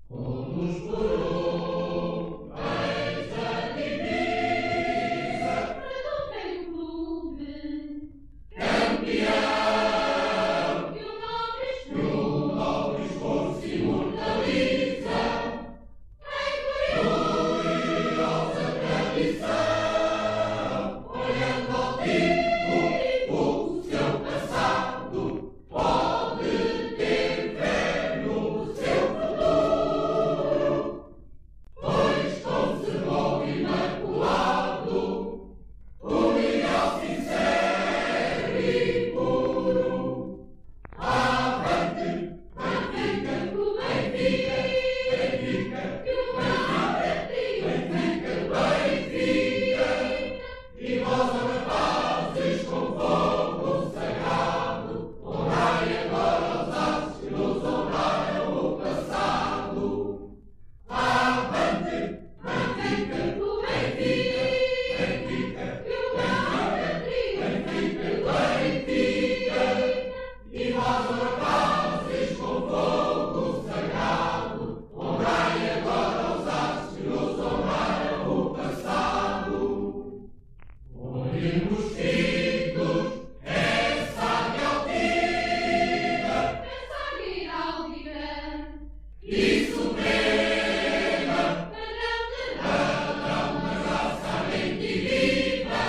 Todos por eis a divisa, Preto tem um clube, campeão, e o nobre e o nobre esforço se imortaliza, gloriosa tradição, olhando ao tempo, o seu passado pode ter fé no seu futuro, pois conservou imaculado o ideal sincero e puro. Avante, Benfica, Benfica, Benfica, Benfica, Benfica, e vós, rapazes, com fogo sagrado, honrai agora os aços que nos honraram o passado. Avante, Benfica, Benfica, Benfica, Benfica, Benfica, e vós, rapazes, com fogo sagrado, honrai agora os aços que nos honraram o passado. Olhemos títulos, essa altiva essa guiráldica, e suprema, padrão uma raça mente viva,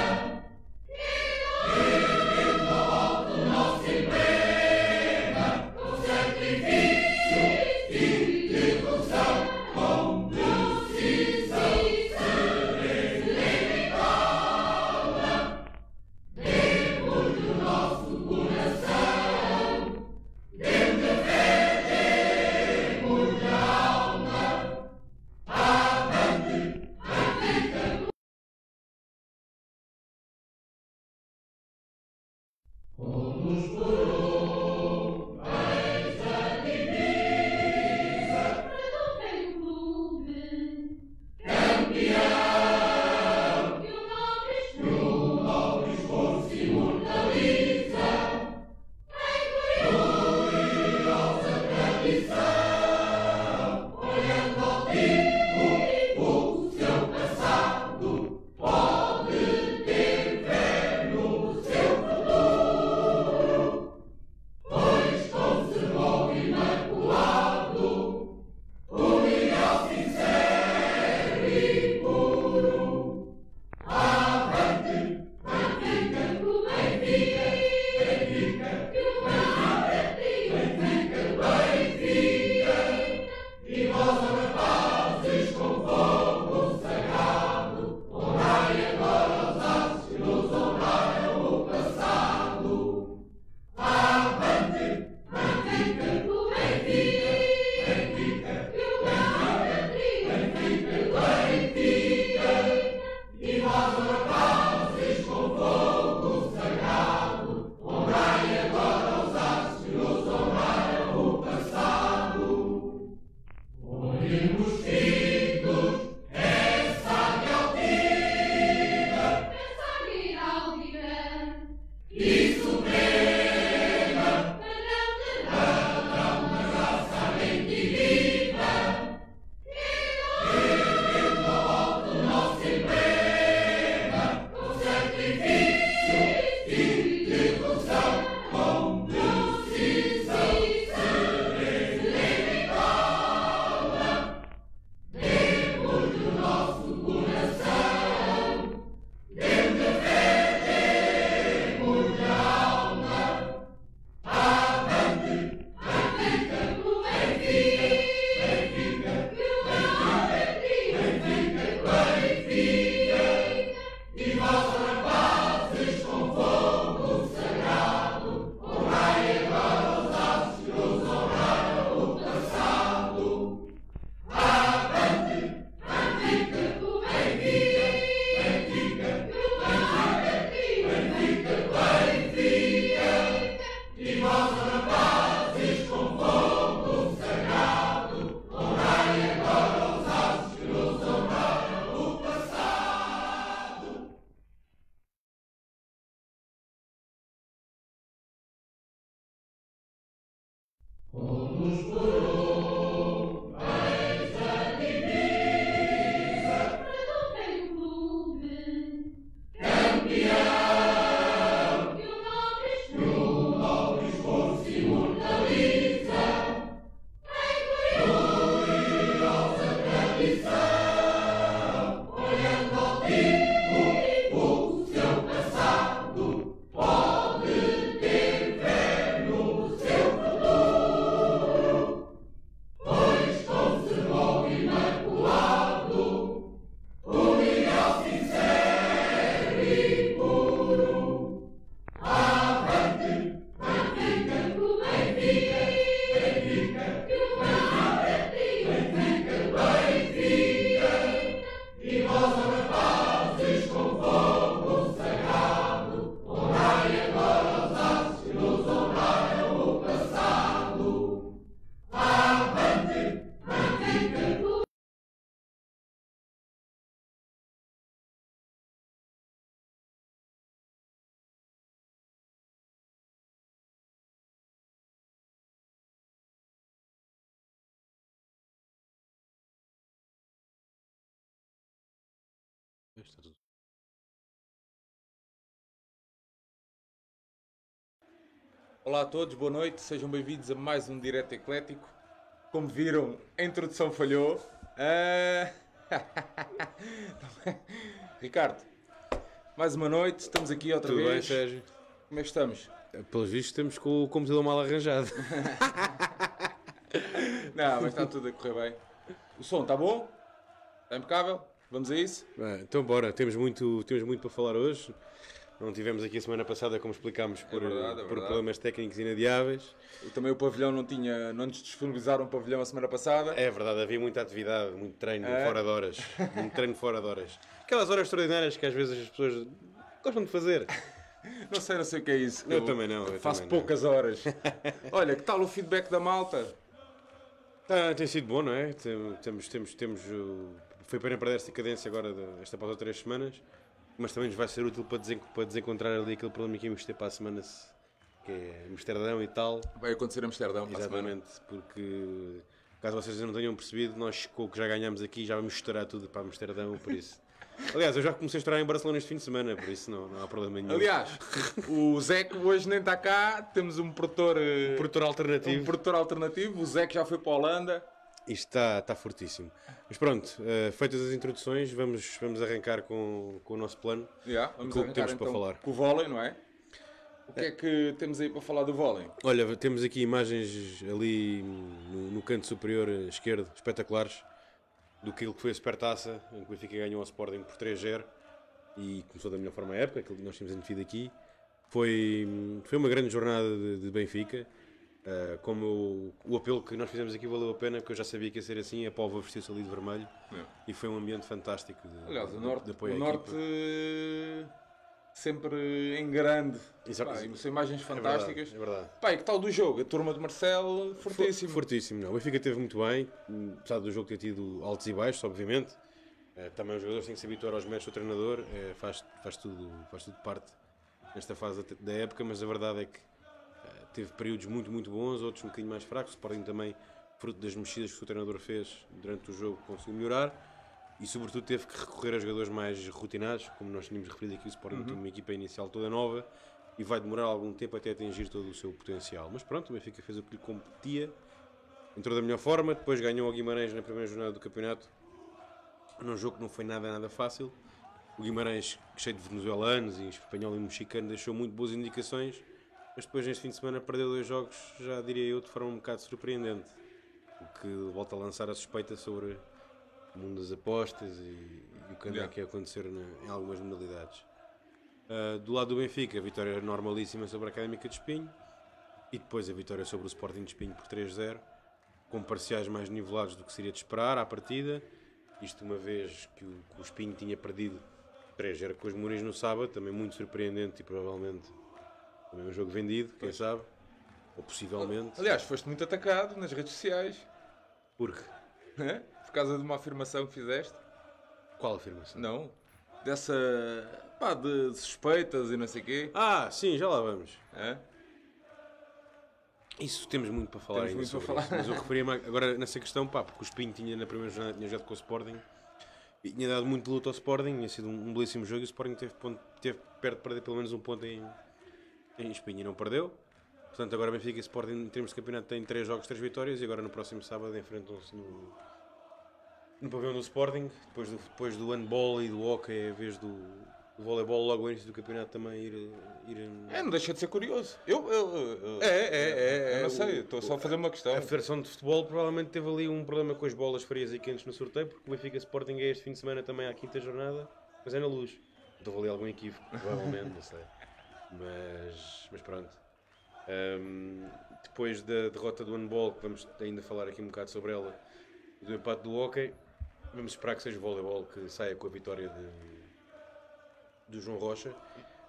erguendo ao alto o nosso emblema, com sacrifício e devoção, com precisão, serena e calma, demos-lhe o nosso coração, demos-lhe a fé, demos-lhe a alma. Avante, Benfica, todos por eis a divisa, Preto tem um clube, campeão, e o nobre e o nobre esforço se imortaliza, gloriosa tradição, olhando ao tempo, o seu passado pode ter fé no seu futuro, pois conservou imaculado o ideal sincero e puro. Avante, Benfica, Benfica, Benfica, Benfica, Benfica, e vós, rapazes, com fogo sagrado, honrai agora os aços que nos honraram o passado. Avante, Benfica, Benfica, Benfica, Benfica, Benfica, e vós, rapazes, com fogo sagrado, honrai agora os aços que nos honraram o passado. Olhemos títulos, essa altiva essa guiráldica, e suprema, padrão uma raça mente viva, erguendo ao alto o nosso emblema, com sacrifício e devoção, com precisão, serena e calma, demos-lhe o nosso coração, demos-lhe a fé, demos-lhe a alma. Avante, Benfica, Benfica, Benfica, Benfica, Benfica, e vós, rapazes, com fogo sagrado, honrai agora os aços que nos honraram o passado. Avante, Benfica, Benfica, Benfica, Benfica, Benfica, e vós, rapazes, com fogo sagrado, honrai agora os aços que nos honraram o passado. Todos por eis Está tudo. Olá a todos, boa noite, sejam bem-vindos a mais um Direto Eclético. Como viram, a introdução falhou. Ricardo, mais uma noite, estamos aqui outra Tudo bem, vez. Sérgio? Como é que estamos? Pelos vistos, estamos com o computador mal arranjado. Não, mas está tudo a correr bem. O som está bom? Está impecável? Vamos a isso? Bem, então, bora. Temos muito para falar hoje. Não tivemos aqui a semana passada, como explicámos, por verdade. problemas técnicos inadiáveis. Também o pavilhão não nos disponibilizaram o pavilhão a semana passada. É verdade, havia muita atividade, muito treino fora de horas. Muito treino fora de horas. Aquelas horas extraordinárias que às vezes as pessoas gostam de fazer. Não sei o que é isso. que Eu também não. Faço também não. poucas horas. Olha, que tal o feedback da malta? Tem sido bom, não é? Foi pena perder esta cadência agora, esta pausa de 3 semanas, mas também nos vai ser útil para desencontrar ali aquele problema que íamos ter para a semana, que é Amsterdão e tal. Vai acontecer em Amsterdão para a semana. Exatamente, porque caso vocês não tenham percebido, nós com o que já ganhámos aqui já vamos estourar tudo para Amsterdão, por isso. Aliás, eu já comecei a estourar em Barcelona este fim de semana, por isso não há problema nenhum. Aliás, o Zeco hoje nem está cá, temos um produtor, Produtor alternativo. um produtor alternativo, o Zeco já foi para a Holanda. Isto está fortíssimo. Mas pronto, feitas as introduções, vamos arrancar com o nosso plano. Vamos Com o que arrancar, temos então, para falar. com o vôlei, não é? O que é que temos aí para falar do vôlei? Olha, temos aqui imagens ali no canto superior esquerdo, espetaculares, do que foi a Supertaça, em que o Benfica ganhou ao Sporting por 3-0 e começou da melhor forma a época, aquilo que nós tínhamos admitido aqui. Foi uma grande jornada de Benfica. Como o apelo que nós fizemos aqui valeu a pena, porque eu já sabia que ia ser assim, a Póvoa vestiu-se ali de vermelho e foi um ambiente fantástico Aliás, o Norte, de apoio o à norte sempre em grande. Exato. Pá, são imagens fantásticas. É verdade. Pá, e que tal do jogo? A turma de Marcelo, fortíssimo. Fortíssimo, não. O Benfica teve muito bem, apesar do jogo ter tido altos e baixos, obviamente. Também os jogadores têm que se habituar aos métodos do treinador, faz tudo parte nesta fase da época, mas a verdade é que teve períodos muito bons, outros um bocadinho mais fracos. O Sporting também, fruto das mexidas que o treinador fez durante o jogo, conseguiu melhorar. E sobretudo teve que recorrer a jogadores mais rotinados, como nós tínhamos referido aqui, o Sporting tem uma equipa inicial toda nova e vai demorar algum tempo até atingir todo o seu potencial. Mas pronto, o Benfica fez o que lhe competia, entrou da melhor forma, depois ganhou ao Guimarães na primeira jornada do campeonato, num jogo que não foi nada fácil. O Guimarães, cheio de venezuelanos e espanhol e mexicano, deixou muito boas indicações, mas depois neste fim de semana perdeu 2 jogos, já diria eu, de forma um bocado surpreendente, o que volta a lançar a suspeita sobre o mundo das apostas e o que anda aqui a acontecer em algumas modalidades. Do lado do Benfica, a vitória normalíssima sobre a Académica de Espinho e depois a vitória sobre o Sporting de Espinho por 3-0, com parciais mais nivelados do que seria de esperar à partida. Isto uma vez que o Espinho tinha perdido 3-0 com os Mourinhos no sábado, também muito surpreendente e provavelmente também um jogo vendido, quem sabe, ou possivelmente. Aliás, foste muito atacado nas redes sociais. Porque? Por causa de uma afirmação que fizeste. Qual afirmação? Não. Dessa. Pá, de suspeitas e não sei o quê. Sim, já lá vamos. Hã? Isso temos muito para falar Temos ainda muito sobre para isso. falar. Mas eu referia-me agora nessa questão, porque o Espinho tinha na primeira jornada tinha jogado com o Sporting e tinha dado muito luta ao Sporting, tinha sido um belíssimo jogo e o Sporting teve perto de perder pelo menos um ponto em Espinho e não perdeu. Portanto, agora Benfica e Sporting em termos de campeonato têm 3 jogos, 3 vitórias e agora no próximo sábado enfrentam-se no pavilhão do Sporting, depois do handball e do hockey, é a vez do voleibol logo no início do campeonato também ir Não deixa de ser curioso. Eu não sei, estou só a fazer uma questão. A Federação de Futebol provavelmente teve ali um problema com as bolas frias e quentes no sorteio, porque o Benfica Sporting é este fim de semana também à quinta jornada, mas é na Luz. Então houve ali algum equívoco, provavelmente, não sei. Mas pronto. Depois da derrota do handball, que vamos ainda falar aqui um bocado sobre ela, e do empate do hockey, vamos esperar que seja o voleibol que saia com a vitória do João Rocha,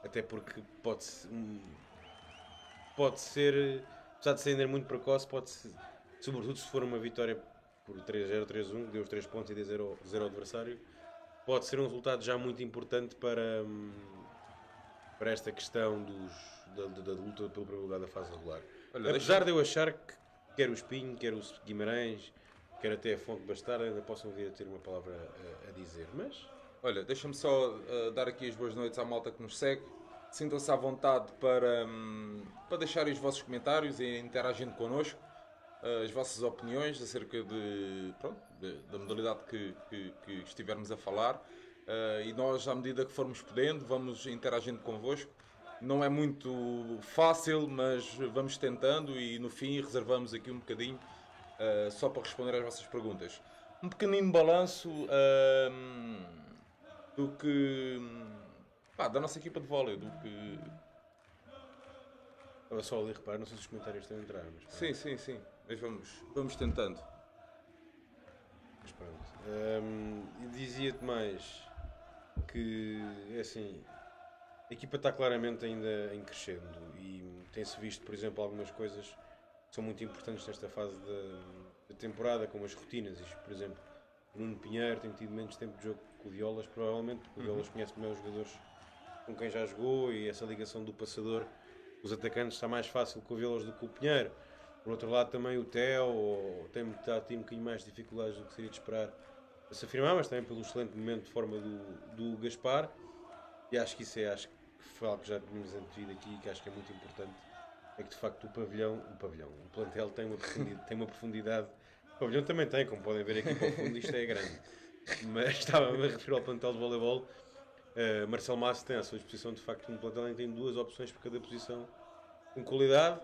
até porque pode ser, apesar de ser ainda muito precoce, sobretudo se for uma vitória por 3-0, 3-1, que deu os 3 pontos e deu 0 ao adversário, pode ser um resultado já muito importante para esta questão da luta pelo primeiro lugar da fase regular. Olha, Apesar de eu achar que quer o Espinho, quer o Guimarães, quer até a Fonte Bastarda ainda possam vir a ter uma palavra a dizer, mas Olha, deixa-me só dar aqui as boas noites à malta que nos segue. Sintam-se à vontade para deixarem os vossos comentários e interagindo connosco, as vossas opiniões acerca da modalidade que estivermos a falar. E nós, à medida que formos podendo, vamos interagindo convosco. Não é muito fácil, mas vamos tentando e no fim reservamos aqui um bocadinho só para responder às vossas perguntas. Um pequenino balanço do que. Da nossa equipa de vôlei, do que. Estava só ali, repara, não sei se os comentários estão a entrar, mas pronto. Sim, mas vamos tentando. Mas pronto. Dizia-te mais que, é assim, a equipa está claramente ainda em crescendo e tem-se visto, por exemplo, algumas coisas que são muito importantes nesta fase da temporada, como as rotinas. Isto, por exemplo, o Nuno Pinheiro tem tido menos tempo de jogo que o Violas, provavelmente, porque o Violas conhece melhor os jogadores com quem já jogou e essa ligação do passador, os atacantes, está mais fácil com o Violas do que o Pinheiro. Por outro lado, também o Theo tem um bocadinho mais dificuldades do que seria de esperar a se afirmar, mas também pelo excelente momento de forma do Gaspar. E acho que isso acho que foi algo que já tínhamos antevido aqui e que acho que é muito importante. É que de facto o plantel tem uma profundidade. O pavilhão também tem, como podem ver aqui para o fundo, isto é grande. Mas estava-me a referir ao plantel de voleibol. Marcelo Massa tem à sua disposição de facto um plantel em que tem duas opções por cada posição, com qualidade,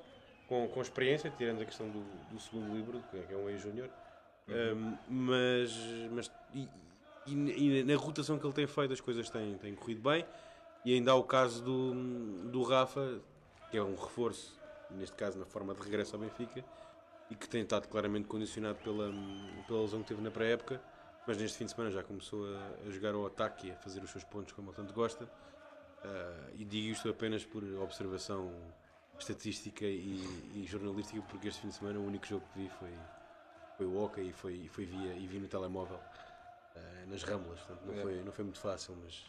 com experiência, tirando a questão do segundo livro, que é um ex-júnior. E na rotação que ele tem feito as coisas têm corrido bem. E ainda há o caso do Rafa, que é um reforço, neste caso na forma de regresso ao Benfica, e que tem estado claramente condicionado pela lesão que teve na pré-época, mas neste fim de semana já começou a jogar ao ataque e a fazer os seus pontos como ele tanto gosta. E digo isto apenas por observação estatística e jornalística, porque este fim de semana o único jogo que vi foi o Oca e vi no telemóvel nas Ramblas, portanto não foi muito fácil, mas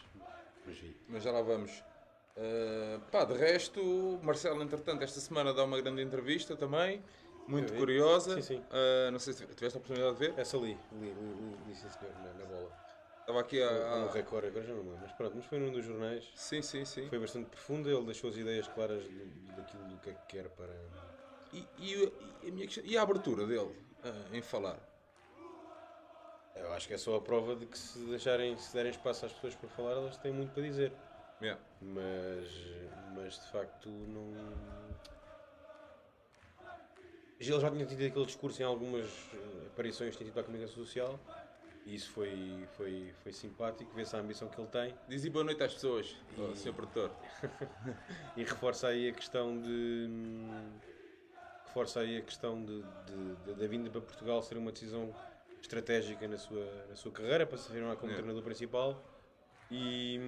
vi. Mas já lá vamos. De resto, o Marcelo, entretanto, esta semana dá uma grande entrevista também, muito curiosa. Sim. Não sei se tiveste a oportunidade de ver. Essa li sim senhor, na bola. Estava aqui No Record, agora já não me lembro, mas pronto, mas foi num dos jornais. Sim. Foi bastante profunda, ele deixou as ideias claras daquilo do que é que quer para... E a abertura dele em falar? Eu acho que é só a prova de que se derem espaço às pessoas para falar, elas têm muito para dizer. Yeah. Mas de facto não... Ele já tinha tido aquele discurso em algumas aparições que tinha tido para a comunicação social. E isso foi simpático, vê-se a ambição que ele tem. Diz boa noite às pessoas, Sr. Produtor. E reforça aí a questão da vinda para Portugal ser uma decisão estratégica na sua carreira, para se afirmar como treinador principal. E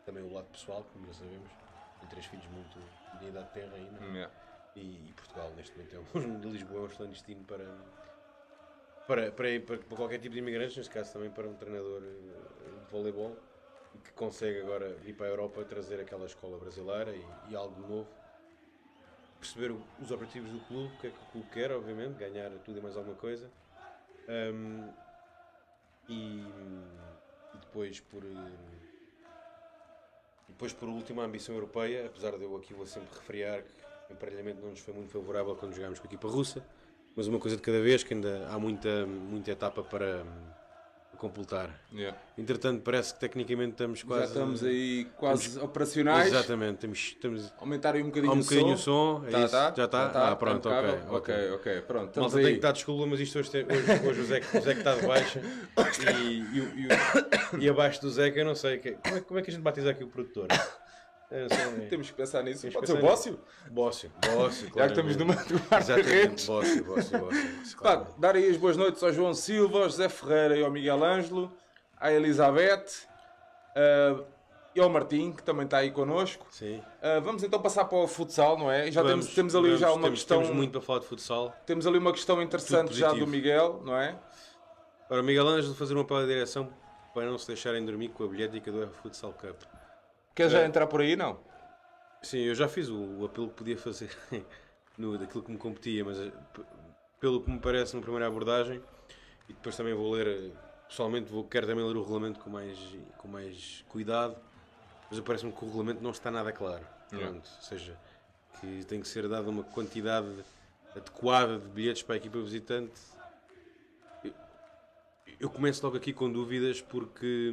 também o lado pessoal, como já sabemos, tem 3 filhos muito de idade tenra ainda. E Portugal neste momento de Lisboa é um excelente destino para qualquer tipo de imigrantes, neste caso também para um treinador de voleibol, que consegue agora vir para a Europa trazer aquela escola brasileira e algo novo, perceber os objetivos do clube, o que é que o clube quer, obviamente, ganhar tudo e mais alguma coisa, e depois por último a ambição europeia, apesar de eu aqui vou sempre refriar que o emparelhamento não nos foi muito favorável quando jogámos com a equipa russa, mas uma coisa de cada vez, que ainda há muita etapa para completar. Entretanto, parece que tecnicamente estamos quase... Já estamos aí quase operacionais. Exatamente, estamos aumentar aí um bocadinho o som. É isso? Já está? Pronto, ok. Pronto, malta tem que estar desculpa, mas isto hoje o Zeca está de baixa e abaixo do Zeca eu não sei como é que a gente batiza aqui o produtor. Temos que pensar nisso. Pode ser o Bócio? Bócio, Já que estamos numa exatamente, Bócio. Claro. Dar aí as boas noites ao João Silva, ao José Ferreira e ao Miguel Ângelo, à Elizabeth e ao Martim, que também está aí connosco. Sim. Vamos então passar para o futsal, não é? Já temos ali já uma questão... Temos muito para falar de futsal. Temos ali uma questão interessante já do Miguel, não é? Ora, Miguel Ângelo fazer uma apelo à direção para não se deixarem dormir com a bilhética do Futsal Cup. Quer já entrar por aí, não? Sim, eu já fiz o apelo que podia fazer daquilo que me competia, mas pelo que me parece na primeira abordagem, e depois também vou ler pessoalmente quero também ler o regulamento com mais cuidado, mas parece-me que o regulamento não está nada claro. Pronto, ou seja, que tem que ser dada uma quantidade adequada de bilhetes para a equipa visitante. Eu começo logo aqui com dúvidas porque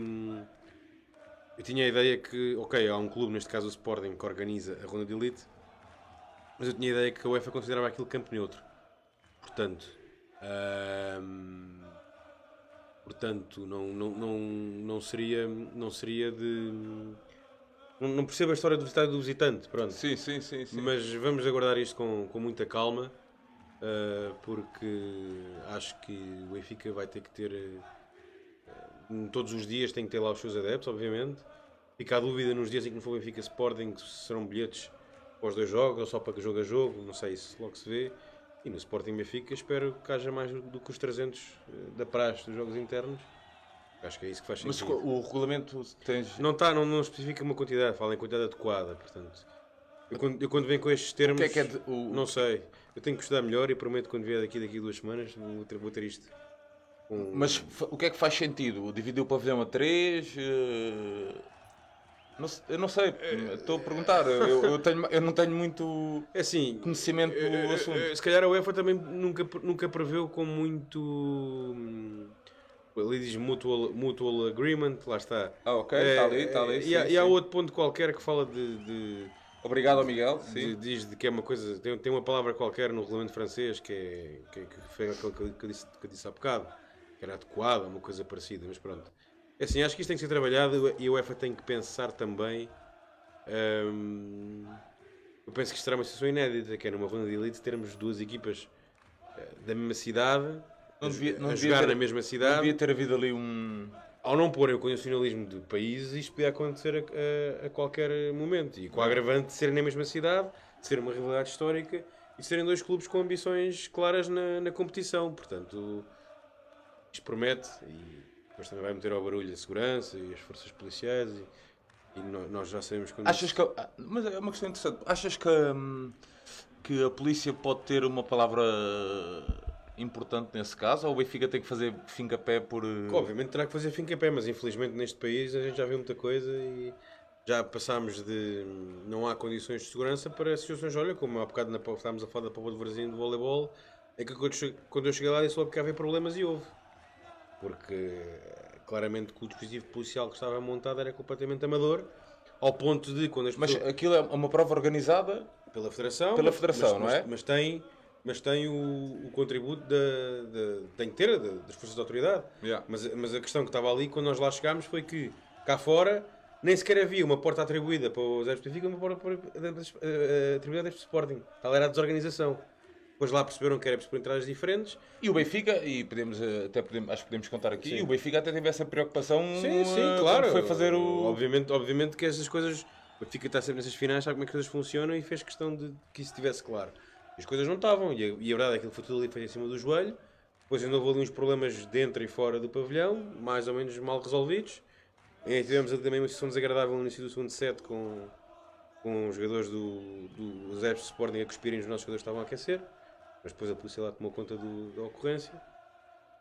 eu tinha a ideia que, ok, há um clube, neste caso o Sporting, que organiza a ronda de elite, mas eu tinha a ideia que a UEFA considerava aquilo campo neutro. Portanto, não seria de... Não percebo a história do visitante, pronto. Sim. Mas vamos aguardar isto com muita calma, porque acho que o Benfica vai ter que ter... todos os dias tem que ter lá os seus adeptos, obviamente. Fica a dúvida nos dias em que não for Benfica Sporting se serão bilhetes para os 2 jogos ou só para jogo a jogo, não sei, isso logo se vê. E no Sporting Benfica espero que haja mais do que os 300 da praxe dos jogos internos. Acho que é isso que faz sentido. Mas o regulamento tens... Não especifica uma quantidade, fala em quantidade adequada, portanto. Eu quando venho com estes termos, O que é não sei. Eu tenho que estudar melhor e prometo que quando vier daqui a 2 semanas vou ter isto. Mas o que é que faz sentido? Dividir o pavilhão a 3? Eu não sei, estou a perguntar. Eu não tenho muito É assim, conhecimento do assunto. se calhar a UEFA também nunca preveu com muito... Ali diz mutual agreement, lá está. Ok, está ali. E há outro ponto qualquer que fala de Obrigado, Miguel. Sim. diz de que é uma coisa, tem uma palavra qualquer no regulamento francês que foi aquilo que eu disse há bocado, que era adequada, uma coisa parecida, mas pronto. É assim, acho que isto tem que ser trabalhado e a UEFA tem que pensar também. Eu penso que isto será uma situação inédita, que é numa ronda de elite termos 2 equipas da mesma cidade a jogar na mesma cidade. Não devia ter havido ali um... Ao não porem o condicionalismo de países, isto podia acontecer a qualquer momento. E com o agravante de serem na mesma cidade, de ser uma rivalidade histórica e de serem 2 clubes com ambições claras na competição. Portanto, isto promete. E depois também vai meter ao barulho a segurança e as forças policiais. E nós já sabemos quando... Mas é uma questão interessante. Achas que a polícia pode ter uma palavra importante nesse caso, ou o Benfica tem que fazer fim-capé por... Obviamente terá que fazer fim-capé, mas infelizmente neste país a gente já viu muita coisa e já passámos de não há condições de segurança para situações, olha, como há bocado estávamos a falar da Póvoa de Varzim de voleibol, é que quando eu cheguei lá disse logo que havia problemas e houve. Porque claramente que o dispositivo policial que estava montado era completamente amador, ao ponto de quando as pessoas... Mas aquilo é uma prova organizada pela Federação, não é? Mas tem o contributo tem que ter das forças de autoridade. Yeah. Mas a questão que estava ali quando nós lá chegámos foi que cá fora nem sequer havia uma porta atribuída para os adeptos do Benfica, uma porta atribuída a adeptos do Sporting. Tal era a desorganização. Depois lá perceberam que era por entradas diferentes. E o Benfica, e acho que podemos contar aqui, o Benfica até teve essa preocupação. Sim, claro. Foi fazer o... Obviamente que essas coisas... O Benfica está sempre nessas finais, sabe como é que as coisas funcionam e fez questão de que isso estivesse claro. As coisas não estavam, e a verdade é que aquilo foi tudo ali feito em cima do joelho. Depois ainda houve ali uns problemas dentro e fora do pavilhão, mais ou menos mal resolvidos. E aí tivemos também uma situação desagradável no início do segundo set com os jogadores dos adeptos de Sporting a cuspirem os nossos jogadores que estavam a aquecer. Mas depois a polícia lá tomou conta da ocorrência.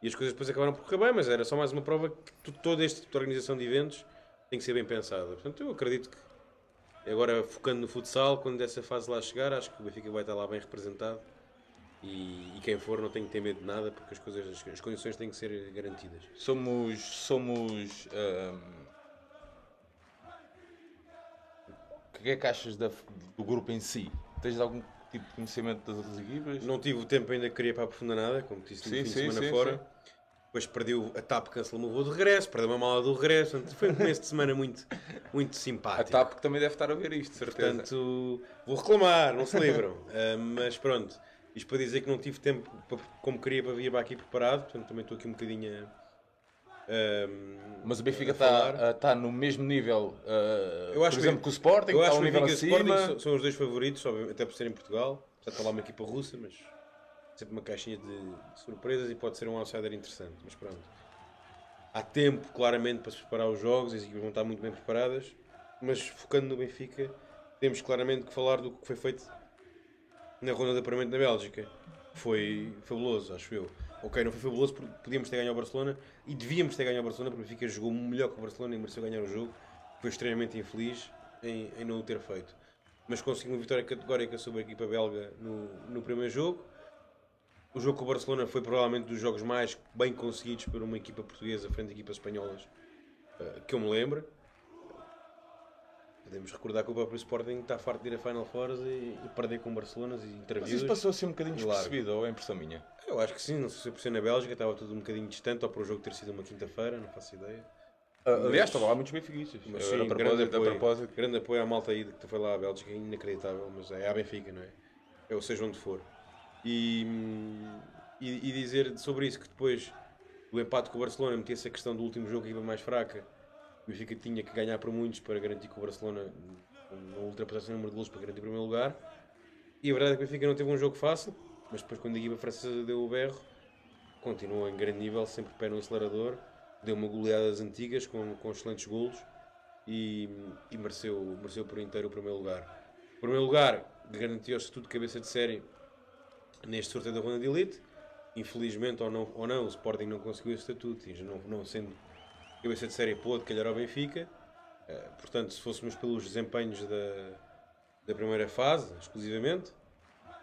E as coisas depois acabaram por correr bem, mas era só mais uma prova que toda esta organização de eventos tem que ser bem pensada. Portanto, eu acredito que agora, focando no futsal, quando essa fase lá chegar, acho que o Benfica vai estar lá bem representado e quem for não tem que ter medo de nada, porque as condições têm que ser garantidas. O que é que achas do grupo em si? Tens algum tipo de conhecimento das outras equipas? Não tive o tempo ainda que queria para aprofundar nada, como disse, no fim de semana fora. Sim. Depois perdi a TAP, cancelou o meu voo de regresso, perdeu uma mala do regresso. Portanto, foi um começo de semana muito, muito simpático. A TAP que também deve estar a ver isto, certeza. Portanto, vou reclamar, não se livram. Mas pronto, isto para dizer que não tive tempo como queria para vir para aqui preparado. Portanto, também estou aqui um bocadinho mas o Benfica está no mesmo nível, eu acho, por exemplo, que o Sporting, eu acho está um nível acima. Sporting são os 2 favoritos, até por ser em Portugal. Já está lá uma equipa russa, mas sempre uma caixinha de surpresas e pode ser um outsider interessante, mas pronto. Há tempo, claramente, para se preparar os jogos, as equipas vão estar muito bem preparadas, mas focando no Benfica, temos claramente que falar do que foi feito na ronda de apuramento na Bélgica. Foi fabuloso, acho eu. ok, não foi fabuloso porque podíamos ter ganho ao Barcelona e devíamos ter ganho ao Barcelona porque o Benfica jogou melhor que o Barcelona e mereceu ganhar o jogo. Foi extremamente infeliz em não o ter feito. Mas conseguiu uma vitória categórica sobre a equipa belga no primeiro jogo. O jogo com o Barcelona foi provavelmente dos jogos mais bem conseguidos por uma equipa portuguesa frente a equipas espanholas que eu me lembro. Podemos recordar que o próprio Sporting está farto de ir a Final Four e perder com o Barcelona e Mas interviews. isso passou assim um bocadinho Claro. despercebido, ou é impressão minha? Eu acho que sim, não sei se por ser na Bélgica, estava tudo um bocadinho distante, ou para o jogo ter sido uma quinta-feira, não faço ideia. Aliás, estavam lá muitos benfiquistas. Mas A sim, propósito. grande apoio à malta aí que foi lá à Bélgica, é inacreditável, mas é à Benfica, não é? É ou seja onde for. E dizer sobre isso que depois do empate com o Barcelona metia-se a questão do último jogo, a equipa mais fraca, o Benfica tinha que ganhar por muitos para garantir que o Barcelona não ultrapassasse o número de golos para garantir o primeiro lugar. E a verdade é que o Benfica não teve um jogo fácil, mas depois quando a equipa francesa deu o berro, continuou em grande nível, sempre pé no acelerador, deu uma goleada das antigas com excelentes golos e mereceu por inteiro o primeiro lugar. O primeiro lugar garantiu-se tudo de cabeça de série neste sorteio da ronda de elite. Infelizmente ou não, o Sporting não conseguiu esse estatuto, e não sendo cabeça de série pôde calhar ao Benfica. Portanto, se fôssemos pelos desempenhos da primeira fase, exclusivamente,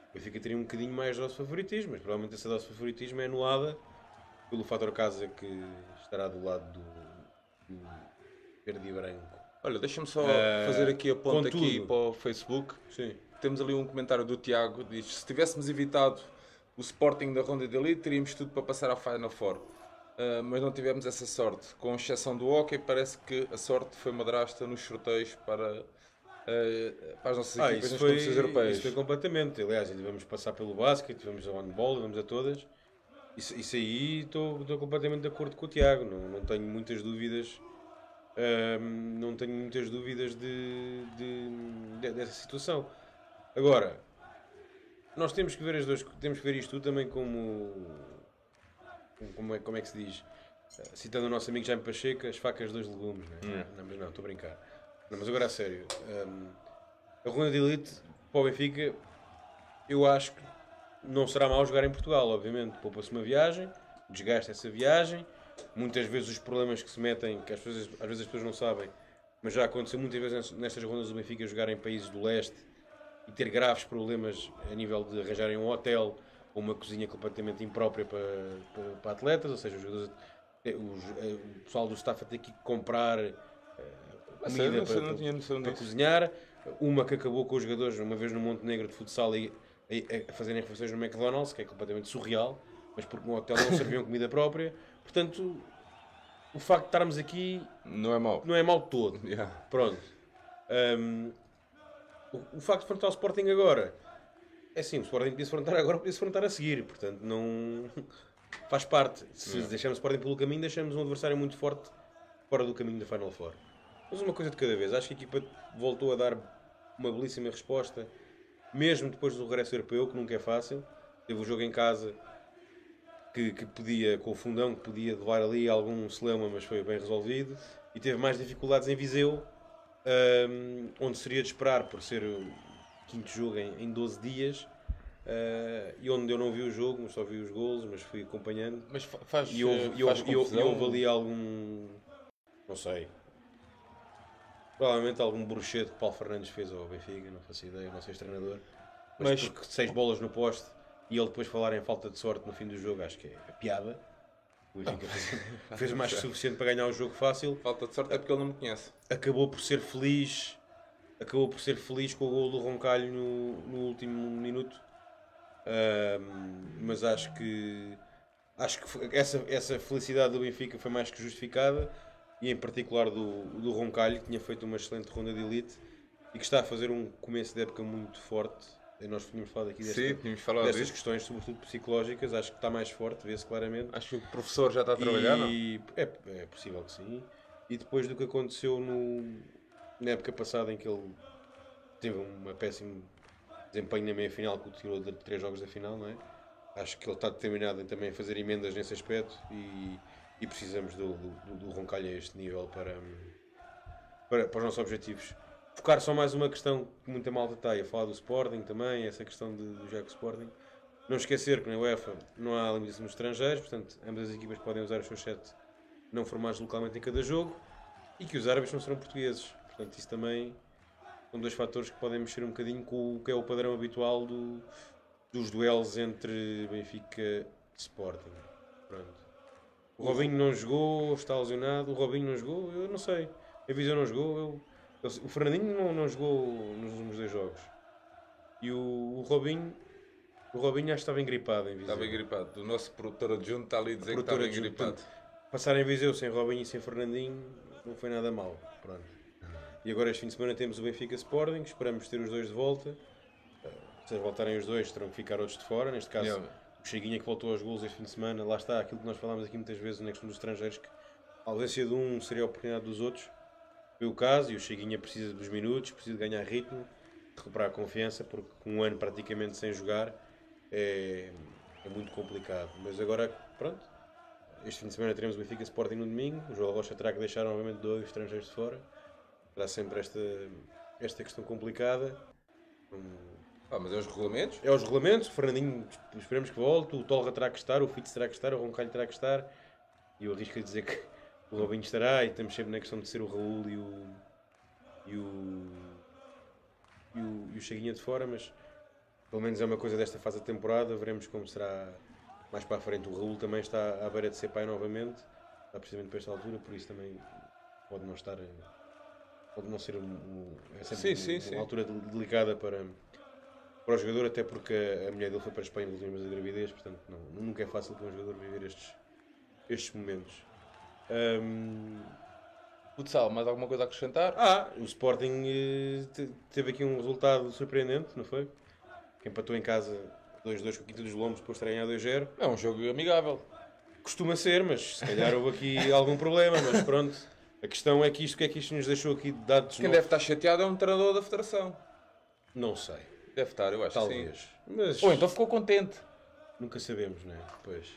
o Benfica teria um bocadinho mais de dose de favoritismo, mas provavelmente essa dose de favoritismo é anulada pelo fator casa que estará do lado do verde e branco. Olha, deixa-me só fazer aqui a ponta aqui para o Facebook. Sim. Temos ali um comentário do Tiago, diz: se tivéssemos evitado o Sporting da ronda de elite, teríamos tudo para passar à Final Four. Mas não tivemos essa sorte. Com exceção do hockey, parece que a sorte foi madrasta nos sorteios para as nossas equipas nas competições europeias. Isso foi completamente. Aliás, vamos passar pelo basquete, vamos ao handball, vamos a todas. Isso aí estou completamente de acordo com o Tiago. Não tenho muitas dúvidas. Não tenho muitas dúvidas dessa situação. Agora, nós temos que ver temos que ver isto tudo também como é que se diz? Citando o nosso amigo Jaime Pacheco, as facas dos legumes, né? Não, mas não, estou a brincar. Não, mas agora a sério, a ronda de elite para o Benfica, eu acho que não será mau jogar em Portugal, obviamente. Poupa-se uma viagem, desgasta essa viagem. Muitas vezes os problemas que se metem, que às vezes as pessoas não sabem, mas já aconteceu muitas vezes nestas rondas do Benfica jogar em países do leste e ter graves problemas a nível de arranjarem um hotel ou uma cozinha completamente imprópria para atletas, ou seja, o pessoal do staff a ter que comprar comida para cozinhar. Uma que acabou com os jogadores uma vez no Montenegro de futsal a fazerem refeições no McDonald's, que é completamente surreal, mas porque no hotel não serviam comida própria. Portanto, o facto de estarmos aqui não é mau. Não é mau de todo. Yeah. Pronto. O facto de enfrentar o Sporting agora é sim, o Sporting podia-se enfrentar agora, podia-se enfrentar a seguir. Portanto, não faz parte. Se deixarmos o Sporting pelo caminho, deixamos um adversário muito forte fora do caminho da Final Four. Mas uma coisa de cada vez. Acho que a equipa voltou a dar uma belíssima resposta, mesmo depois do regresso europeu, que nunca é fácil. Teve o jogo em casa que podia, com o fundão, que podia levar ali algum celeuma, mas foi bem resolvido. E teve mais dificuldades em Viseu, onde seria de esperar por ser o quinto jogo em 12 dias. E onde eu não vi o jogo, só vi os golos, mas fui acompanhando. Mas faz houve ali algum, não sei, provavelmente algum bruxete que Paulo Fernandes fez ao Benfica, não faço ideia, não sei se treinador, mas porque 6 bolas no poste e ele depois falar em falta de sorte no fim do jogo, acho que é a piada. O Benfica fez mais que suficiente para ganhar o jogo fácil. Falta de sorte é porque ele não me conhece. Acabou por ser feliz com o gol do Roncalho no último minuto. Mas acho que essa felicidade do Benfica foi mais que justificada, e em particular do Roncalho, que tinha feito uma excelente ronda de elite e que está a fazer um começo de época muito forte. Nós tínhamos falado aqui destas questões, sobretudo psicológicas. Acho que está mais forte, vê-se claramente. Acho que o professor já está a trabalhar, não? É possível que sim. E depois do que aconteceu na época passada, em que ele teve um péssimo desempenho na meia-final, que o tirou de 3 jogos da final, não é? Acho que ele está determinado em também fazer emendas nesse aspecto, e precisamos do Roncalho a este nível para os nossos objetivos. Focar só mais uma questão que muita malta está a falar do Sporting também, essa questão do Jaco Sporting. Não esquecer que na UEFA não há limitação dos estrangeiros, portanto, ambas as equipas podem usar os seus 7 não formados localmente em cada jogo e que os árbitros não serão portugueses. Portanto, isso também são dois fatores que podem mexer um bocadinho com o que é o padrão habitual dos duelos entre Benfica e Sporting. Pronto. O Robinho não jogou, está lesionado. O Robinho não jogou, eu não sei. A Viseu não jogou. O Fernandinho não jogou nos últimos 2 jogos. E o Robinho acho que estava engripado em Viseu. Estava engripado. O nosso produtor adjunto está ali a dizer que estava engripado. Passar em Viseu sem Robinho e sem Fernandinho não foi nada mal. Pronto. E agora este fim de semana temos o Benfica Sporting. Esperamos ter os dois de volta. Se eles voltarem os dois, terão que ficar outros de fora. Neste caso, o Cheguinha que voltou aos golos este fim de semana. Lá está aquilo que nós falámos aqui muitas vezes na questão dos estrangeiros, que a ausência de um seria a oportunidade dos outros. Foi o caso, e o Cheguinha precisa dos minutos, precisa de ganhar ritmo, de recuperar a confiança, porque um ano praticamente sem jogar é muito complicado. Mas agora, pronto, este fim de semana teremos o Benfica Sporting no domingo. O João Rocha terá que deixar novamente 2 estrangeiros de fora. Terá sempre esta questão complicada. Mas é os regulamentos? É os regulamentos. O Fernandinho esperemos que volte, o Tolga terá que estar, o Fitz terá que estar, o Roncalho terá que estar. E eu arrisco a dizer que o Robinho estará, e estamos sempre na questão de ser o Raul e o Cheguinha de fora, mas pelo menos é uma coisa desta fase da temporada. Veremos como será mais para a frente. O Raul também está à beira de ser pai novamente, está precisamente para esta altura, por isso também pode não estar, pode não ser é sempre uma altura delicada para o jogador, até porque a mulher dele foi para a Espanha nos últimos da gravidez, portanto nunca é fácil para um jogador viver estes momentos. Futsal, mais alguma coisa a acrescentar? O Sporting teve aqui um resultado surpreendente, não foi? Que empatou em casa 2-2 com o Quinta dos Lombos, depois de terem a 2-0. É um jogo amigável. Costuma ser, mas se calhar houve aqui algum problema, mas pronto. A questão é que o que é que isto nos deixou aqui de dados Quem deve estar chateado é um treinador da Federação. Não sei. Deve estar, eu acho. Talvez. Sim. Mas Ou então ficou contente. nunca sabemos, não é? Pois.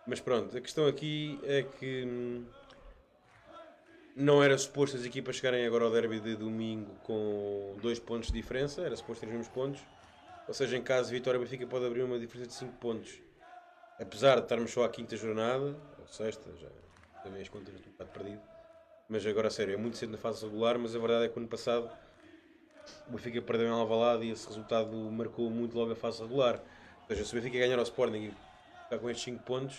Mas pronto, a questão aqui é que não era suposto as equipas chegarem agora ao derby de domingo com 2 pontos de diferença, era suposto ter os mesmos pontos. Ou seja, em caso de vitória, o Benfica pode abrir uma diferença de 5 pontos. Apesar de estarmos só à 5ª jornada, ou 6ª, já também as contas estão um bocado perdido. Mas agora, a sério, é muito cedo na fase regular, mas a verdade é que o ano passado o Benfica perdeu em Alvalade e esse resultado marcou muito logo a fase regular. Ou seja, se o Benfica ganhar ao Sporting e ficar com estes 5 pontos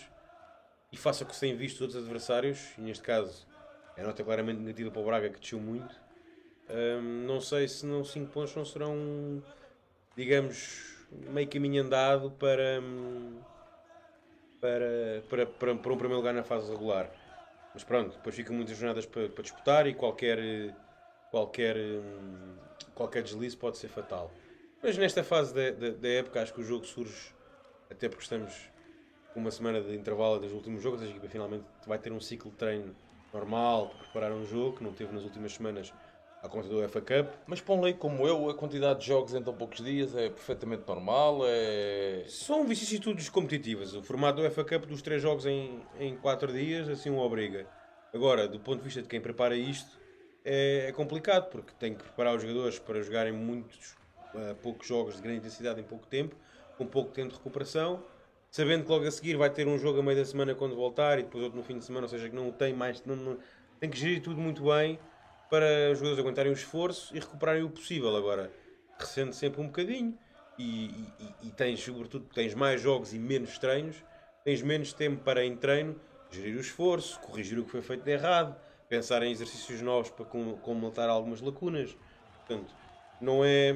e faça o que se tem visto os outros adversários, e neste caso a nota claramente negativa para o Braga, que desceu muito, não sei se não 5 pontos não serão, digamos, meio caminho andado para um primeiro lugar na fase regular. Mas pronto, depois ficam muitas jornadas para disputar e qualquer deslize pode ser fatal. Mas nesta fase da época acho que o jogo surge, até porque estamos com uma semana de intervalo dos últimos jogos, a equipa finalmente vai ter um ciclo de treino normal para preparar um jogo, que não teve nas últimas semanas à conta do UEFA Cup. Mas para um leigo como eu, a quantidade de jogos em tão poucos dias é perfeitamente normal. São vicissitudes competitivas. O formato do UEFA Cup dos 3 jogos em 4 dias assim o obriga. Agora, do ponto de vista de quem prepara isto, é complicado, porque tem que preparar os jogadores para jogarem poucos jogos de grande intensidade em pouco tempo, com pouco tempo de recuperação, sabendo que logo a seguir vai ter um jogo a meio da semana quando voltar e depois outro no fim de semana, ou seja, que não tem mais, tem que gerir tudo muito bem para os jogadores aguentarem o esforço e recuperarem o possível. Agora, recende sempre um bocadinho e tens, sobretudo, tens mais jogos e menos treinos, tens menos tempo para em treino gerir o esforço, corrigir o que foi feito de errado, pensar em exercícios novos para completar algumas lacunas. Portanto, não é,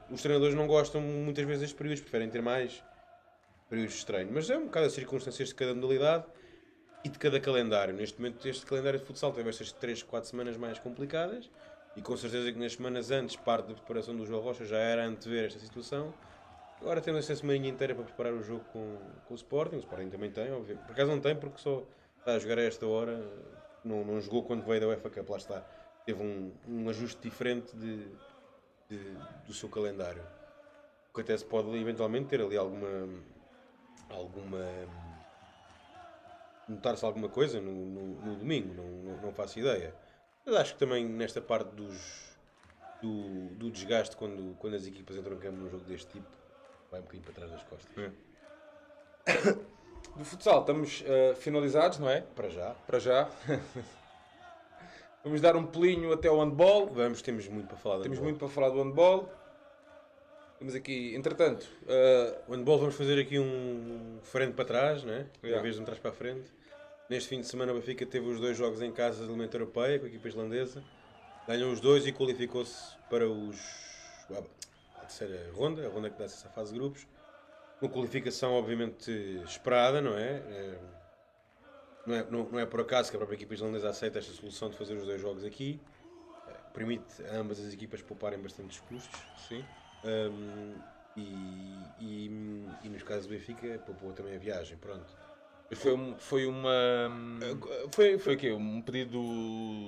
os treinadores não gostam muitas vezes destes períodos, preferem ter mais períodos de treino, mas é um bocado as circunstâncias de cada modalidade e de cada calendário. Neste momento, este calendário de futsal teve estas 3, 4 semanas mais complicadas e com certeza que nas semanas antes, parte da preparação do João Rocha já era antever esta situação. Agora temos esta semana inteira para preparar o jogo com o Sporting. O Sporting também tem, óbvio. Por acaso não tem, porque só está a jogar a esta hora. Não jogou quando veio da UEFA Cup, lá está. Teve um ajuste diferente do seu calendário. O que até se pode eventualmente ter ali notar-se alguma coisa no domingo, não faço ideia. Mas acho que também nesta parte do desgaste quando as equipas entram em campo num jogo deste tipo, vai um bocadinho para trás das costas. Do futsal estamos finalizados, não é? Para já. Para já. Vamos dar um pelinho até ao handball. Temos muito para falar. Temos muito para falar do handball. Temos aqui, entretanto... O handball vamos fazer aqui um frente para trás, né? Yeah. Em vez de um trás para a frente. Neste fim de semana o Benfica teve os 2 jogos em casa da Elemento Europeia com a equipa islandesa. Ganhou os 2 e qualificou-se para a terceira ronda, a ronda que dá acesso à fase de grupos. Uma qualificação obviamente esperada, não é? Não é por acaso que a própria equipa islandesa aceita esta solução de fazer os 2 jogos aqui. Permite a ambas as equipas pouparem bastantes custos. Sim. E nos casos do Benfica, poupou também a viagem, pronto. Foi o quê? Um pedido...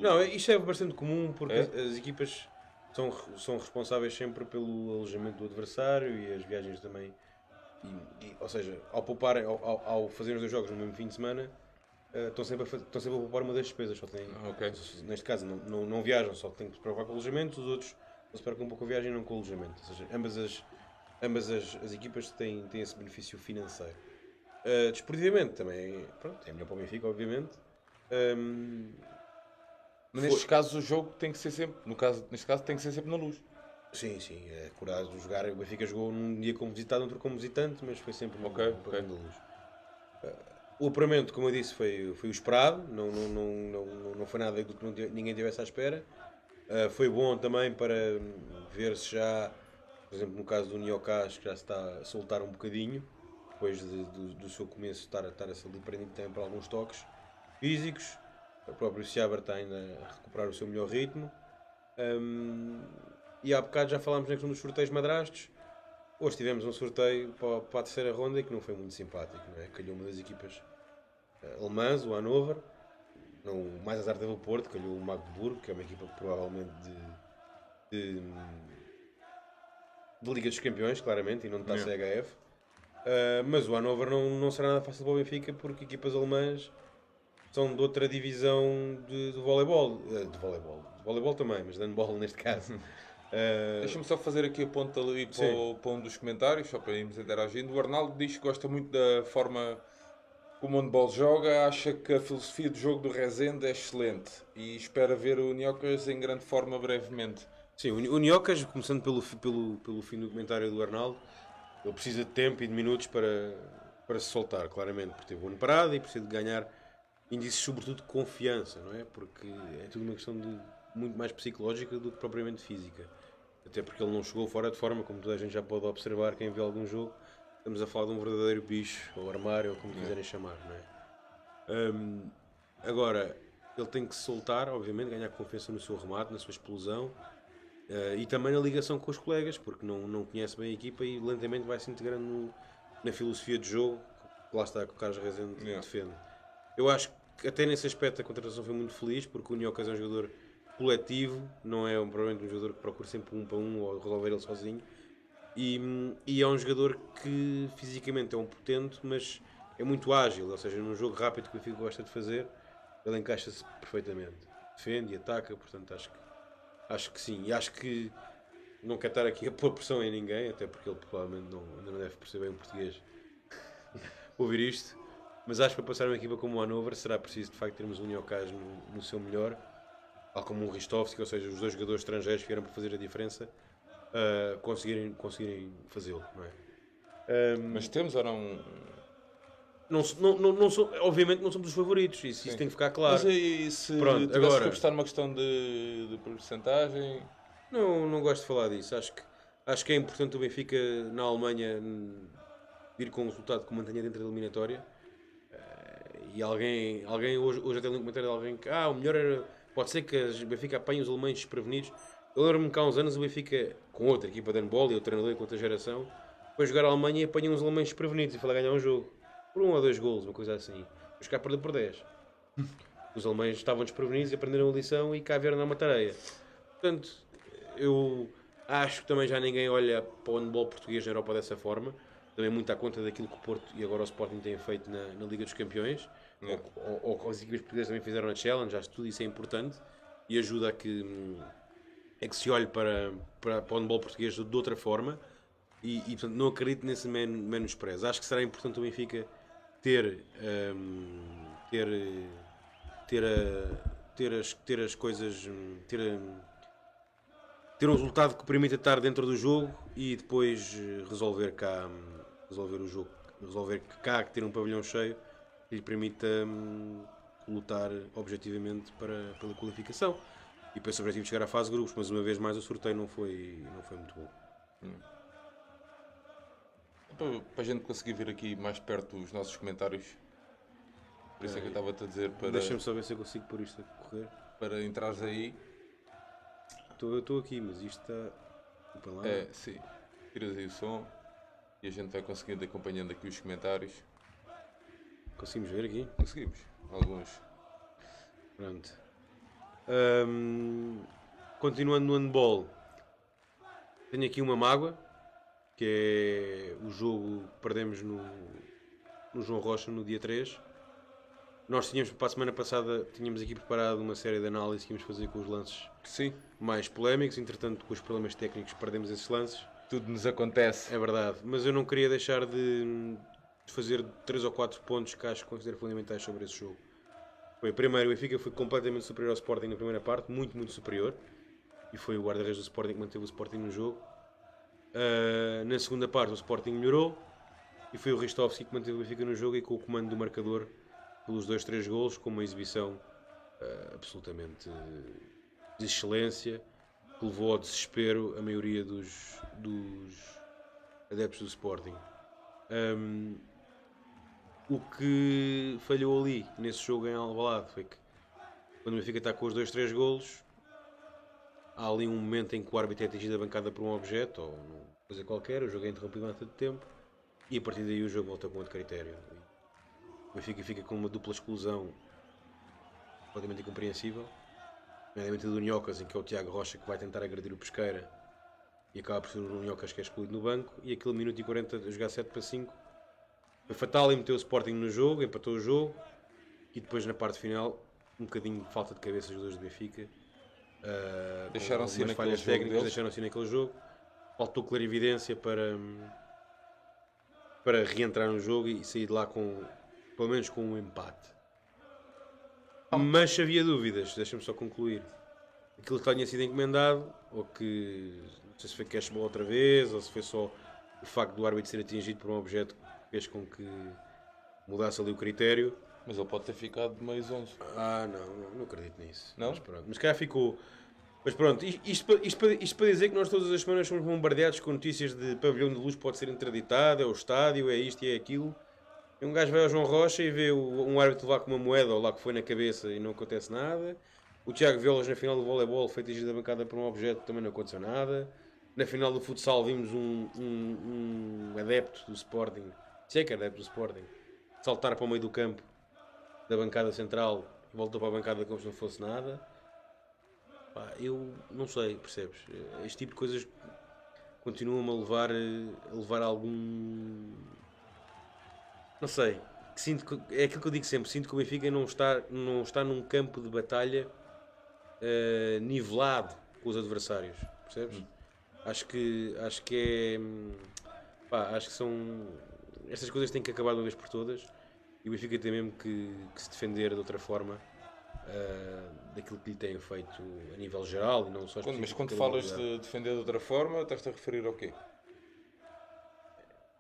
Não, isto é bastante comum porque as equipas são responsáveis sempre pelo alojamento do adversário e as viagens também. Ou seja, ao fazerem os 2 jogos no mesmo fim de semana, estão sempre a poupar uma das despesas. Só têm, neste caso não viajam, só têm que se preocupar com o alojamento, os outros não se preocupam um pouco com a viagem e não com o alojamento. Ou seja, ambas as equipas têm esse benefício financeiro. Desportivamente também, pronto, é melhor para o Benfica, obviamente. Mas nestes casos o jogo tem que ser sempre, neste caso tem que ser sempre na Luz. Sim, é curioso de jogar. O Benfica jogou num dia como visitado, outro como visitante, mas foi sempre uma da Luz. O apuramento, como eu disse, foi o esperado, não foi nada do que ninguém tivesse à espera. Foi bom também para ver se já, por exemplo, no caso do Niocas, que já se está a soltar um bocadinho, depois do seu começo estar a ser prendido também para alguns toques físicos. O próprio Seabra está ainda a recuperar o seu melhor ritmo. E há bocado já falámos na questão dos sorteios madrastos. Hoje tivemos um sorteio para a terceira ronda que não foi muito simpático, não é? Calhou uma das equipas alemãs, o Hannover. Não, mais azar teve o Porto, calhou o Magdeburgo, que é uma equipa provavelmente de Liga dos Campeões, claramente, e não de Taça CHF. Mas o Hannover não será nada fácil para o Benfica, porque equipas alemãs são de outra divisão de voleibol. De voleibol também, mas de handball neste caso. Deixa-me só fazer aqui a ponta ali para um dos comentários, só para irmos interagindo. O Arnaldo diz que gosta muito da forma como o handball joga, acha que a filosofia de jogo do Rezende é excelente e espera ver o Niocas em grande forma brevemente. Sim, o Niocas, começando pelo fim do comentário do Arnaldo, ele precisa de tempo e de minutos para se soltar, claramente, porque teve um ano parado e precisa de ganhar índices, sobretudo de confiança, não é? Porque é tudo uma questão muito mais psicológica do que propriamente física. Até porque ele não chegou fora de forma, como toda a gente já pode observar, quem vê algum jogo. Estamos a falar de um verdadeiro bicho, ou armário, ou como quiserem chamar, não é? Agora, ele tem que se soltar, obviamente, ganhar confiança no seu remate, na sua explosão, e também na ligação com os colegas, porque não conhece bem a equipa e lentamente vai se integrando na filosofia de jogo, que lá está que o Carlos Rezende defende. Eu acho que até nesse aspecto a contratação foi muito feliz, porque o Niocas é um jogador coletivo, não é provavelmente um jogador que procura sempre um para um ou resolver ele sozinho. E é um jogador que fisicamente é um potente, mas é muito ágil, ou seja, num jogo rápido que o Benfica gosta de fazer, ele encaixa-se perfeitamente. Defende e ataca, portanto acho que sim. E acho que não quero estar aqui a pôr pressão em ninguém, até porque ele provavelmente ainda não deve perceber bem o português ouvir isto. Mas acho que para passar uma equipa como o Hannover será preciso de facto termos um Niocas no seu melhor, tal como um Ristovski, ou seja, os 2 jogadores estrangeiros que vieram para fazer a diferença. Conseguirem fazê-lo, não é? Mas temos ou não? Obviamente não somos os favoritos, isso tem que ficar claro. Mas aí, se tivesse que apostar numa questão de porcentagem? Não gosto de falar disso. Acho que é importante o Benfica na Alemanha vir com um resultado que o mantenha dentro da eliminatória. E alguém hoje até li um comentário de alguém que o melhor era, pode ser que o Benfica apanhe os alemães desprevenidos. Eu lembro-me que há uns anos o Benfica, com outra equipa de handball e o treinador com outra geração, foi jogar a Alemanha e apanhou uns alemães desprevenidos e foi lá ganhar um jogo. Por 1 ou 2 golos, uma coisa assim. Os cá perdeu por 10. Os alemães estavam desprevenidos e aprenderam a lição e cá vieram dar uma tareia. Portanto, eu acho que também já ninguém olha para o handball português na Europa dessa forma. Também muito à conta daquilo que o Porto e agora o Sporting têm feito na Liga dos Campeões. Ou as equipas portuguesas também fizeram na Challenge. Acho que tudo isso é importante e ajuda a que se olhe para o handball português de outra forma. portanto, não acredito nesse menosprezo. Acho que será importante o Benfica ter, ter, ter as coisas, ter um resultado que permita estar dentro do jogo e depois resolver o jogo, resolver cá, que ter um pavilhão cheio que lhe permita lutar objetivamente pela qualificação. E depois o objetivo de chegar à fase de grupos, mas uma vez mais o sorteio não foi muito bom. Para a gente conseguir ver aqui mais perto os nossos comentários, por isso é que eu estava-te a dizer Deixa-me só ver se eu consigo pôr isto a correr. para entrares aí. Eu estou aqui, mas isto está. Opa lá. Sim, tiras aí o som e a gente vai conseguindo acompanhando aqui os comentários. Conseguimos ver aqui? Conseguimos, alguns. Pronto. Continuando no handball, tenho aqui uma mágoa, que é o jogo que perdemos no João Rocha no dia 3. Nós tínhamos, para a semana passada, tínhamos aqui preparado uma série de análises que íamos fazer com os lances mais polémicos. Entretanto, com os problemas técnicos, perdemos esses lances. Tudo nos acontece. É verdade, mas eu não queria deixar de fazer 3 ou 4 pontos que acho que considero fundamentais sobre esse jogo. Primeiro, o Benfica foi completamente superior ao Sporting na primeira parte, muito, muito superior. E foi o guarda-redes do Sporting que manteve o Sporting no jogo. Na segunda parte, o Sporting melhorou. E foi o Ristovski que manteve o Benfica no jogo e com o comando do marcador pelos 2-3 golos, com uma exibição absolutamente de excelência, que levou ao desespero a maioria dos adeptos do Sporting. O que falhou ali, nesse jogo em Alvalade, foi que quando o Benfica está com os 2-3 golos, há ali um momento em que o árbitro é atingido a bancada por um objeto, ou uma coisa qualquer, o jogo é interrompido durante tanto tempo, e a partir daí o jogo volta com outro critério. O Benfica fica com uma dupla exclusão completamente incompreensível, nomeadamente do Nhocas, em que é o Tiago Rocha que vai tentar agredir o Pesqueira, e acaba por ser o Nhocas que é excluído no banco, e aquele minuto e 40 a jogar 7-5, foi fatal e meteu o Sporting no jogo, empatou o jogo, e depois na parte final, um bocadinho de falta de cabeça dos jogadores do Benfica, Deixaram-se umas falhas técnicas, deixaram-se naquele jogo. Faltou clarividência para reentrar no jogo e sair de lá pelo menos com um empate. Mas se havia dúvidas, deixa-me só concluir, aquilo que tinha sido encomendado, ou que não sei se foi cashball outra vez, ou se foi só o facto do árbitro ser atingido por um objeto que fez com que mudasse ali o critério. Mas ele pode ter ficado de meio 11. Não acredito nisso. Não? Mas calhar ficou. Mas pronto, isto para dizer que nós todas as semanas somos bombardeados com notícias de pavilhão de luz pode ser interditado, é o estádio, é isto e é aquilo. E um gajo vai ao João Rocha e vê um árbitro levar com uma moeda ou lá que foi na cabeça e não acontece nada. O Tiago Violas na final do voleibol foi atingido da bancada por um objeto, também não aconteceu nada. Na final do futsal vimos um adepto do Sporting, sei que é adepto do Sporting, saltar para o meio do campo da bancada central e voltou para a bancada como se não fosse nada. Eu não sei, percebes? Este tipo de coisas continuam-me a levar a algum... Não sei. É aquilo que eu digo sempre. Sinto que o Benfica não está num campo de batalha nivelado com os adversários. Percebes? Acho que acho que são... Estas coisas têm que acabar de uma vez por todas. E o Benfica tem mesmo que se defender de outra forma daquilo que lhe têm feito a nível geral e não só Mas quando falas de defender de outra forma, estás-te a referir ao quê?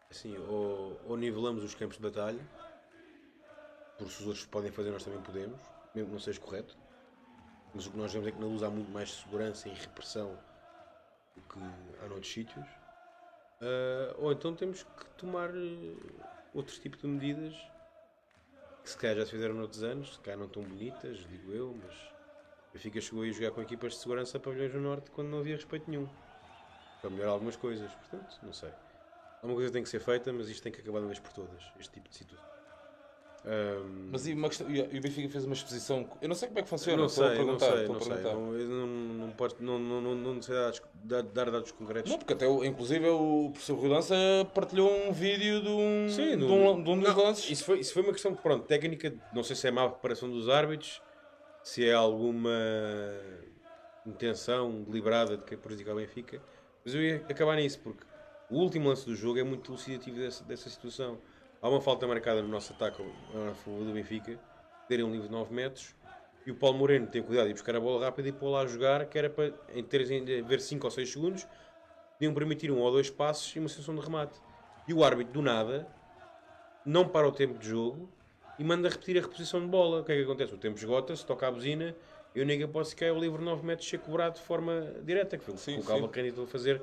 Assim, ou nivelamos os campos de batalha, porque se os outros podem fazer, nós também podemos, mesmo que não seja correto. Mas o que nós vemos é que na luz há muito mais segurança e repressão do que há noutros sítios. Ou então temos que tomar outro tipo de medidas que se calhar já se fizeram noutros anos, se calhar não tão bonitas, digo eu, mas o Benfica chegou a jogar com equipas de segurança a pavilhões do Norte quando não havia respeito nenhum, para melhorar algumas coisas, portanto, não sei. Alguma coisa tem que ser feita, mas isto tem que acabar de uma vez por todas, este tipo de situação. Mas e o Benfica fez uma exposição, eu não sei como é que funciona, não estou a sei, perguntar. Não sei dar dados concretos. Não, porque até inclusive o professor Rui Lança partilhou um vídeo de um dos lances. Isso foi uma questão de, pronto, técnica, não sei se é má preparação dos árbitros, se é alguma intenção deliberada de que prejudicar o Benfica, mas eu ia acabar nisso, porque O último lance do jogo é muito elucidativo dessa situação. Há uma falta marcada no nosso ataque a favor do Benfica, terem um livre de 9 metros, e o Paulo Moreno tem cuidado de ir buscar a bola rápida e pôr lá a jogar, que era para, em teres ainda ver 5 ou 6 segundos, podiam permitir 1 ou 2 passos e uma situação de remate. E o árbitro, do nada, não para o tempo de jogo e manda repetir a reposição de bola. O que é que acontece? O tempo esgota-se, toca a buzina e o nega pode sequer o livre 9 metros ser cobrado de forma direta, que foi o que o Cavalcanti tentou fazer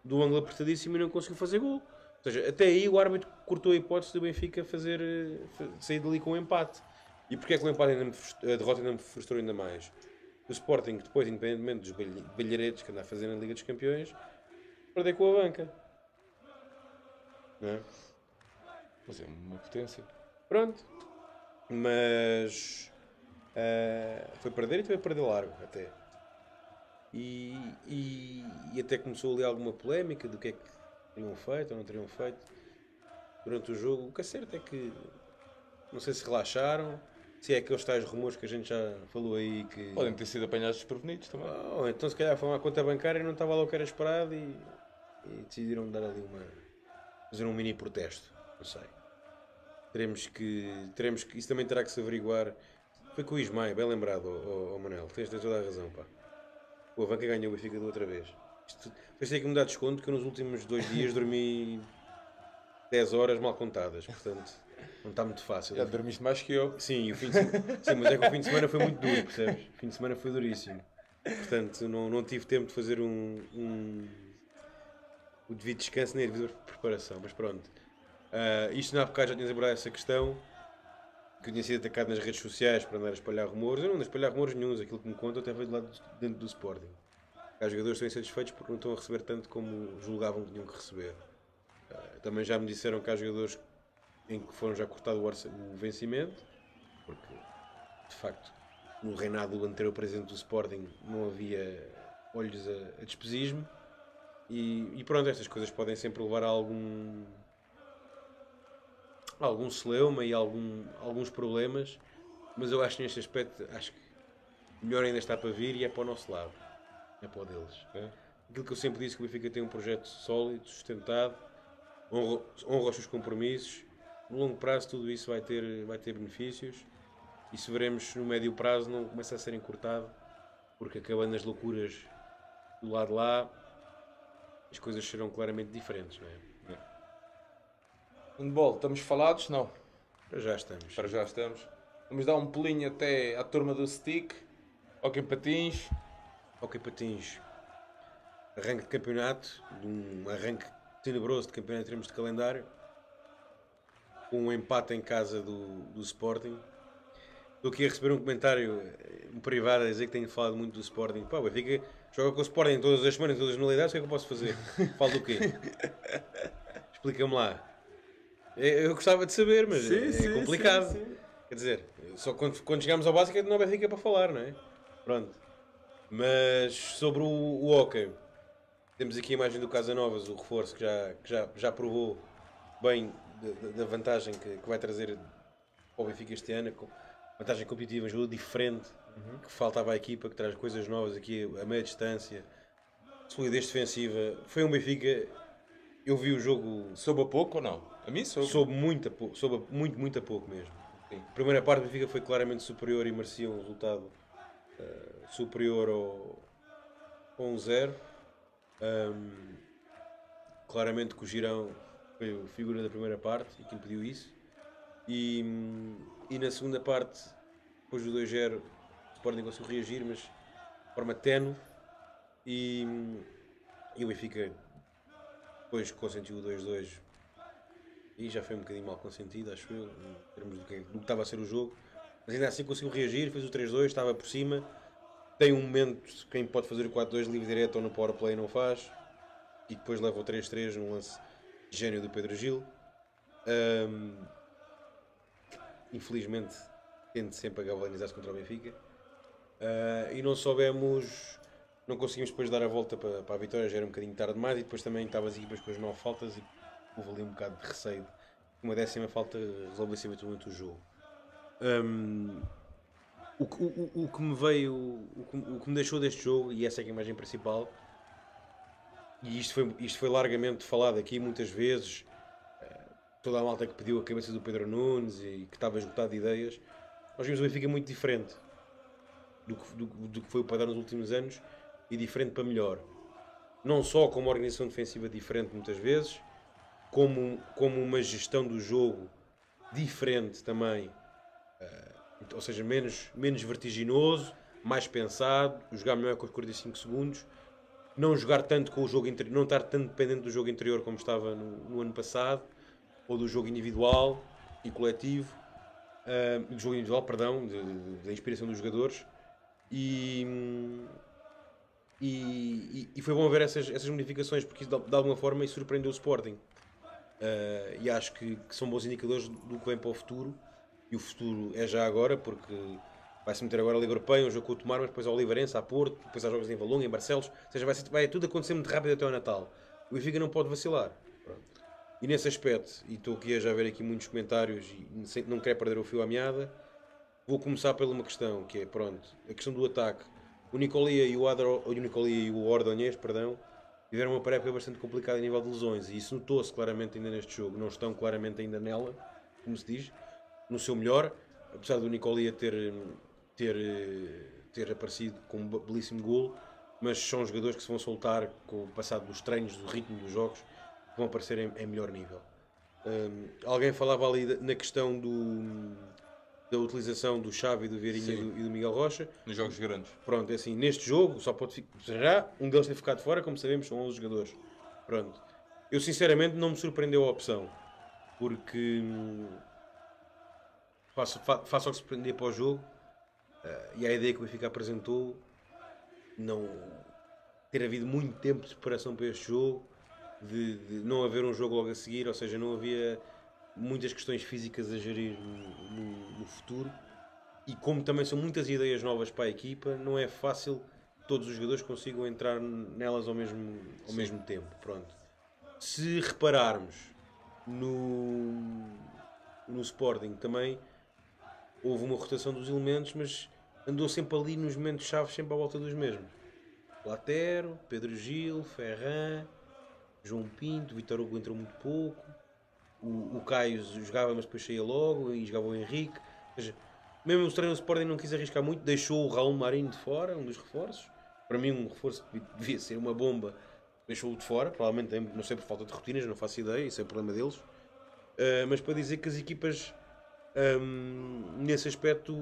do ângulo apertadíssimo e não conseguiu fazer gol. Ou seja, até aí o árbitro cortou a hipótese do Benfica sair dali com um empate. E porquê é que o empate a derrota ainda me frustrou ainda mais? O Sporting, depois, independentemente dos balharetes que anda a fazer na Liga dos Campeões, perdeu com a banca. Não é? Mas é uma potência. Pronto. Mas foi perder e teve a perder largo até. E até começou ali alguma polémica do que é que teriam feito ou não teriam feito durante o jogo. O que é certo é que não sei se relaxaram, se é aqueles tais rumores que a gente já falou aí que. Podem ter sido apanhados desprevenidos também. Ou então se calhar foi uma conta bancária e não estava lá o que era esperado e decidiram dar ali fazer um mini protesto. Não sei. Teremos que. Isso também terá que se averiguar. Foi com o Ismael, bem lembrado, Manel. Tens toda a razão, pá. O Avanca ganhou o Benfica da outra vez. Pensei que me dá desconto que eu nos últimos 2 dias dormi 10 horas mal contadas, portanto não está muito fácil. Já dormiste mais que eu. Sim, sim, mas é que o fim de semana foi muito duro, percebes? O fim de semana foi duríssimo. Portanto, não tive tempo de fazer o devido descanso nem a devida preparação, mas pronto. Isto na época já tinha abordado essa questão, que eu tinha sido atacado nas redes sociais para andar a espalhar rumores. Eu não ando a espalhar rumores nenhums, aquilo que me conta até veio do lado dentro do Sporting. Há jogadores que estão insatisfeitos porque não estão a receber tanto como julgavam que tinham que receber. Também já me disseram que há jogadores em que foram já cortado o vencimento, porque de facto no reinado anterior presidente do Sporting não havia olhos a despesismo e pronto, estas coisas podem sempre levar a algum celeuma e alguns problemas, mas eu acho que neste aspecto acho que melhor ainda está para vir e é para o nosso lado, é para o deles. É. Aquilo que eu sempre disse, que o Benfica tem um projeto sólido, sustentado, honra os seus compromissos, no longo prazo tudo isso vai ter benefícios e se veremos no médio prazo não começa a ser encurtado, porque acabando as loucuras do lado de lá as coisas serão claramente diferentes, não é? Handball, estamos falados? Não. Para já estamos. Para já estamos. Vamos dar um pulinho até à turma do Stick. Ok, Patins. Ok, Patins. Arranque de campeonato, de um arranque tenebroso de campeonato em termos de calendário, com um empate em casa do Sporting. Estou aqui a receber um comentário privado a dizer que tenho falado muito do Sporting. Pá, o Benfica joga com o Sporting todas as semanas, todas as modalidades, o que é que eu posso fazer? Falo do quê? Explica-me lá. Eu gostava de saber, mas é complicado. Sim. Quer dizer, só quando chegamos ao básico é que não vai ficar para falar, não é? Pronto. Mas sobre o hockey, temos aqui a imagem do Casanovas, o reforço que já provou bem da vantagem que vai trazer para o Benfica este ano, com vantagem competitiva, um jogo diferente, que faltava à equipa, que traz coisas novas aqui a meia distância, solidez defensiva. Foi um Benfica, eu vi o jogo... Soube a pouco ou não? A mim soube. Soube muito a pouco mesmo. Sim. A primeira parte do Benfica foi claramente superior e merecia um resultado superior ao 1-0. Claramente que o Girão foi a figura da primeira parte e que impediu isso. E na segunda parte, depois do 2-0, o Sporting conseguiu reagir, mas de forma tenue. E o Benfica depois consentiu o 2-2 e já foi um bocadinho mal consentido, acho eu, em termos do que estava a ser o jogo. Mas ainda assim conseguiu reagir, fez o 3-2, estava por cima. Tem um momento, quem pode fazer o 4-2 livre direto ou no powerplay não faz. E depois leva o 3-3 num lance de gênio do Pedro Gil. Infelizmente tende sempre a galvanizar-se contra o Benfica. E não conseguimos depois dar a volta para a vitória, já era um bocadinho tarde demais. E depois também estava as equipas com as 9 faltas e houve ali um bocado de receio. Uma 10ª falta resolveu-se eventualmente o jogo. O que me deixou deste jogo, e essa é que é a imagem principal, e isto foi largamente falado aqui muitas vezes, toda a malta que pediu a cabeça do Pedro Nunes e que estava esgotado de ideias, nós vimos o Benfica muito diferente do que foi o Padrão nos últimos anos e diferente para melhor. Não só como uma organização defensiva diferente muitas vezes, como uma gestão do jogo diferente também, ou seja, menos vertiginoso, mais pensado, jogar melhor com os 45 segundos, não jogar tanto com o jogo interior, não estar tanto dependente do jogo interior como estava no ano passado, ou do jogo individual e coletivo, do jogo individual, perdão, da inspiração dos jogadores. E foi bom ver essas modificações, porque de alguma forma isso surpreendeu o Sporting. E acho que são bons indicadores do que vem para o futuro. E o futuro é já agora, porque vai-se meter agora a Liga Europeia, um jogo com o Tomar, mas depois ao Oliveirense, a Porto, depois há jogos em Valonga, em Barcelos. Ou seja, vai tudo acontecer muito rápido até ao Natal. O Benfica não pode vacilar. Pronto. E nesse aspecto, e estou aqui a já ver aqui muitos comentários e não quero perder o fio à meada, vou começar por uma questão, que é, pronto, a questão do ataque. O Nicolia e o Ordonhês, perdão, tiveram uma pré-época bastante complicada a nível de lesões, e isso notou-se claramente ainda neste jogo. Não estão claramente ainda nela, como se diz, no seu melhor, apesar do Nicolia ter aparecido com um belíssimo golo, mas são jogadores que se vão soltar com o passado dos treinos, do ritmo dos jogos, que vão aparecer em melhor nível. Alguém falava ali na questão da utilização do Xavi, do Vieirinha e do Miguel Rocha. Nos jogos grandes. Pronto, é assim, neste jogo só pode ficar. Já um deles ter ficado fora, como sabemos, são 11 jogadores. Pronto. Eu sinceramente não me surpreendeu a opção, porque faço ao que se prendia para o jogo, e a ideia que o Benfica apresentou, não ter havido muito tempo de preparação para este jogo, de não haver um jogo logo a seguir, ou seja, não havia muitas questões físicas a gerir no futuro, e como também são muitas ideias novas para a equipa, não é fácil que todos os jogadores consigam entrar nelas ao mesmo tempo. Pronto. Se repararmos no Sporting também houve uma rotação dos elementos, mas andou sempre ali nos momentos-chave, sempre à volta dos mesmos. Platero, Pedro Gil, Ferran, João Pinto, Vitor Hugo entrou muito pouco, o Caio jogava mas depois saía logo, e jogava o Henrique. Ou seja, mesmo o treino do Sporting não quis arriscar muito, deixou o Raul Marinho de fora, um dos reforços. Para mim um reforço que devia ser uma bomba, deixou-o de fora, provavelmente não sei por falta de rotinas, não faço ideia, isso é o problema deles. Mas para dizer que as equipas nesse aspecto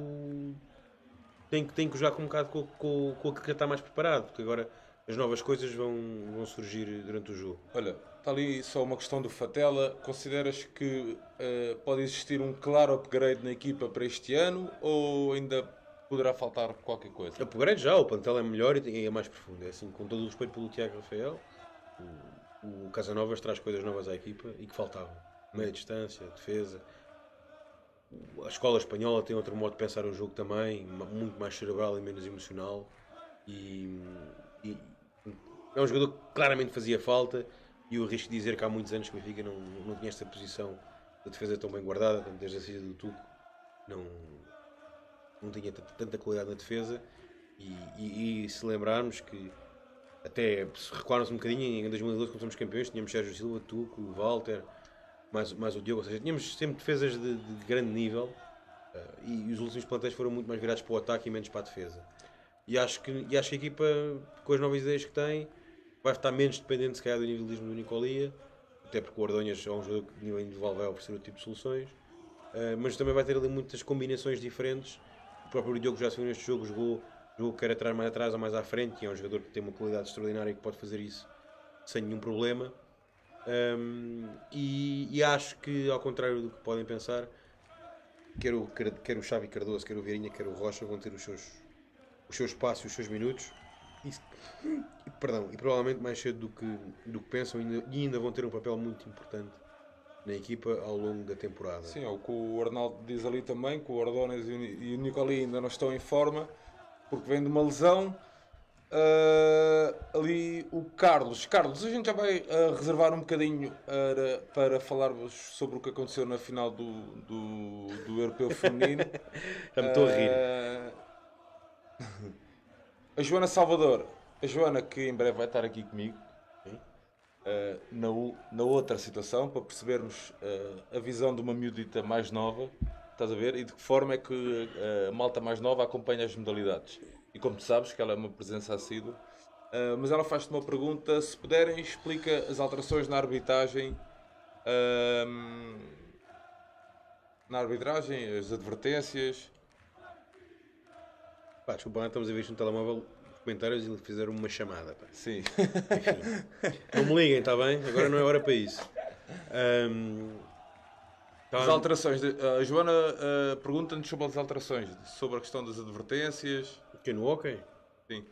têm que jogar com um bocado com aquilo que já está mais preparado, porque agora as novas coisas vão surgir durante o jogo. Olha, está ali só uma questão do Fatela. Consideras que pode existir um claro upgrade na equipa para este ano, ou ainda poderá faltar qualquer coisa? Upgrade já, o plantel é melhor e é mais profundo. É assim, com todo o respeito pelo Tiago Rafael, o Casanovas traz coisas novas à equipa e que faltavam. Meia distância, defesa. A escola espanhola tem outro modo de pensar o jogo também, muito mais cerebral e menos emocional. E é um jogador que claramente fazia falta, e eu arrisco dizer que há muitos anos que o Benfica não tinha esta posição de defesa tão bem guardada, tanto desde a saída do Tuco não tinha tanta qualidade na defesa. E se lembrarmos que, até se recuarmos um bocadinho, em 2012 quando fomos campeões, tínhamos Sérgio Silva, Tuco, Walter, mais o Diogo, ou seja, tínhamos sempre defesas de grande nível, e os últimos plantéis foram muito mais virados para o ataque e menos para a defesa. E acho que a equipa, com as novas ideias que tem, vai estar menos dependente se calhar do individualismo do Nicolia, até porque o Ordonhas é um jogador que de nível individual vai oferecer outro tipo de soluções, mas também vai ter ali muitas combinações diferentes. O próprio Diogo já se viu neste jogo, jogou quer atrás, mais atrás ou mais à frente, e é um jogador que tem uma qualidade extraordinária e que pode fazer isso sem nenhum problema. E acho que, ao contrário do que podem pensar, quer o Xavi Cardoso, quer o Vieirinha, quer o Rocha vão ter os seus passos e os seus minutos, e provavelmente mais cedo do que pensam, e ainda vão ter um papel muito importante na equipa ao longo da temporada. Sim, é o que o Arnaldo diz ali também, que o Ordóñez e o Nicolia ainda não estão em forma, porque vem de uma lesão. Ali o Carlos, a gente já vai reservar um bocadinho para falarmos sobre o que aconteceu na final do Europeu Feminino. Já me estou a rir. A Joana Salvador, a Joana que em breve vai estar aqui comigo, na outra situação, para percebermos a visão de uma miudita mais nova, estás a ver? E de que forma é que a malta mais nova acompanha as modalidades. E como tu sabes, que ela é uma presença assídua, mas ela faz-te uma pergunta, se puderem, explica as alterações ahm, na arbitragem, as advertências. Pá, desculpa, lá, estamos a ver isto no telemóvel, os comentários e fizeram uma chamada. Pá. Sim. Enfim, não me liguem, está bem? Agora não é hora para isso. As alterações. A Joana pergunta-nos sobre as alterações, sobre a questão das advertências. Que no hockey? Sim.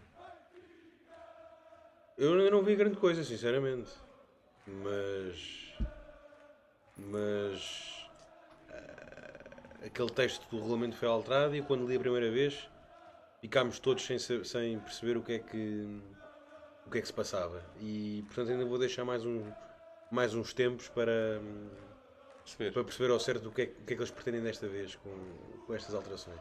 Eu ainda não vi grande coisa, sinceramente. Mas aquele texto do regulamento foi alterado e eu, quando li a primeira vez, ficámos todos sem perceber o que é que se passava. E portanto ainda vou deixar mais uns tempos para perceber ao certo o que é que eles pretendem desta vez com estas alterações.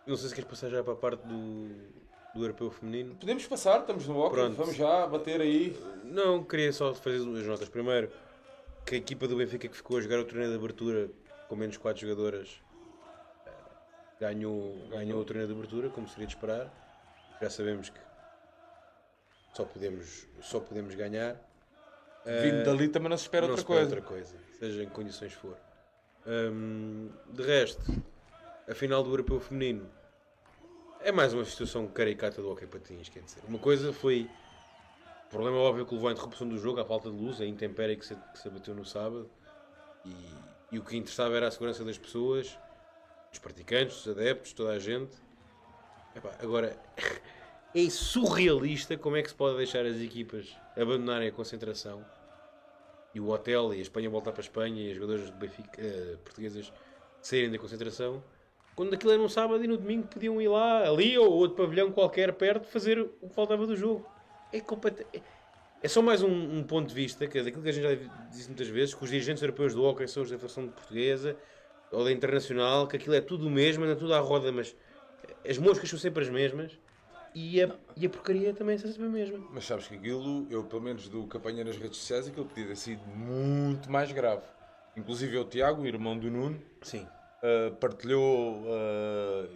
Não sei se queres passar já para a parte do europeu feminino. Podemos passar, estamos no óculos, vamos já bater aí. Não, queria só fazer as notas. Primeiro, que a equipa do Benfica que ficou a jogar o torneio de abertura com menos 4 jogadoras ganhou o torneio de abertura, como seria de esperar. Já sabemos que só podemos ganhar. Vindo dali também não se espera outra coisa, seja em condições for. De resto, a final do europeu feminino é mais uma situação caricata do hockey patins, quer dizer. Uma coisa foi o problema óbvio que levou à interrupção do jogo, à falta de luz, a intempérie que se abateu no sábado, e o que interessava era a segurança das pessoas, dos praticantes, dos adeptos, toda a gente. Epá, agora, é surrealista como é que se pode deixar as equipas abandonarem a concentração e o hotel e a Espanha voltar para a Espanha e as jogadoras de Benfica, portuguesas saírem da concentração, quando aquilo era um sábado e no domingo podiam ir lá, ali ou outro pavilhão qualquer perto, fazer o que faltava do jogo. É só mais um ponto de vista, que é daquilo que a gente já disse muitas vezes, que os dirigentes europeus do hockey são os da Federação Portuguesa ou da Internacional, que aquilo é tudo o mesmo, anda tudo à roda, mas as moscas são sempre as mesmas e a porcaria também é sempre a mesma. Mas sabes que aquilo, eu pelo menos do que apanhei nas redes sociais, aquilo podia ter sido muito mais grave. Inclusive o Tiago, irmão do Nuno, Sim. Partilhou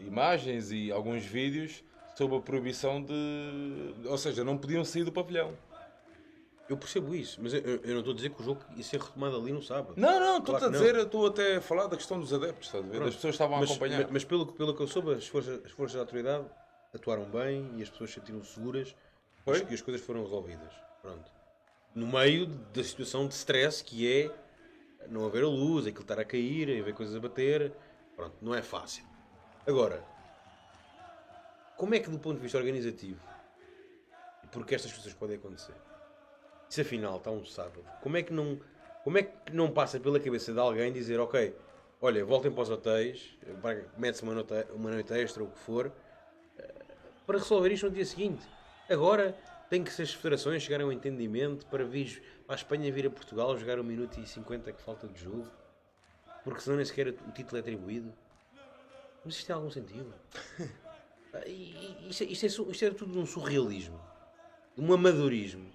imagens e alguns vídeos sobre a proibição ou seja, não podiam sair do pavilhão. Eu percebo isso, mas eu não estou a dizer que o jogo ia ser retomado ali no sábado. Não, estou-te a dizer, estou até a falar da questão dos adeptos, estás a ver? Das pessoas que estavam a acompanhar. Mas pelo que eu soube, as forças da autoridade atuaram bem e as pessoas sentiram-se seguras e as coisas foram resolvidas. Pronto. No meio da situação de stress que é não haver a luz, aquilo estar a cair, haver coisas a bater, pronto, não é fácil. Agora, como é que do ponto de vista organizativo, e porque estas coisas podem acontecer, se afinal está um sábado, como é que não passa pela cabeça de alguém dizer, ok, olha, voltem para os hotéis, mete-se uma noite extra ou o que for, para resolver isto no dia seguinte. Agora tem que ser as federações chegarem a um entendimento para a Espanha vir a Portugal jogar 1 minuto e 50 que falta de jogo, porque senão nem sequer o título é atribuído. Mas isto tem algum sentido? Isto é tudo um surrealismo, um amadorismo.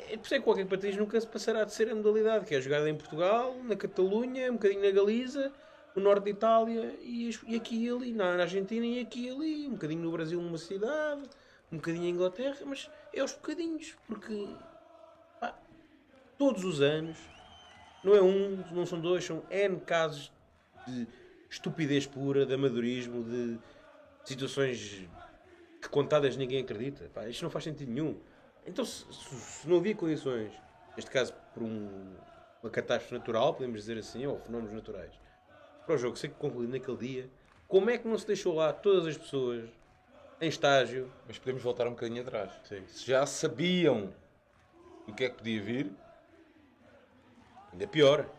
Por isso é que qualquer país nunca se passará de ser a modalidade que é jogada em Portugal, na Catalunha, um bocadinho na Galiza, no norte de Itália e aqui e ali, na Argentina e aqui e ali, um bocadinho no Brasil numa cidade, um bocadinho em Inglaterra, mas é aos bocadinhos, porque todos os anos, não é um, não são dois, são N casos de estupidez pura, de amadorismo, de situações que contadas ninguém acredita. Isto não faz sentido nenhum. Então, se não havia condições, neste caso por uma catástrofe natural, podemos dizer assim, ou fenómenos naturais, para o jogo ser concluído naquele dia, como é que não se deixou lá todas as pessoas em estágio? Mas podemos voltar um bocadinho atrás. Sim. Se já sabiam o que é que podia vir, ainda pior.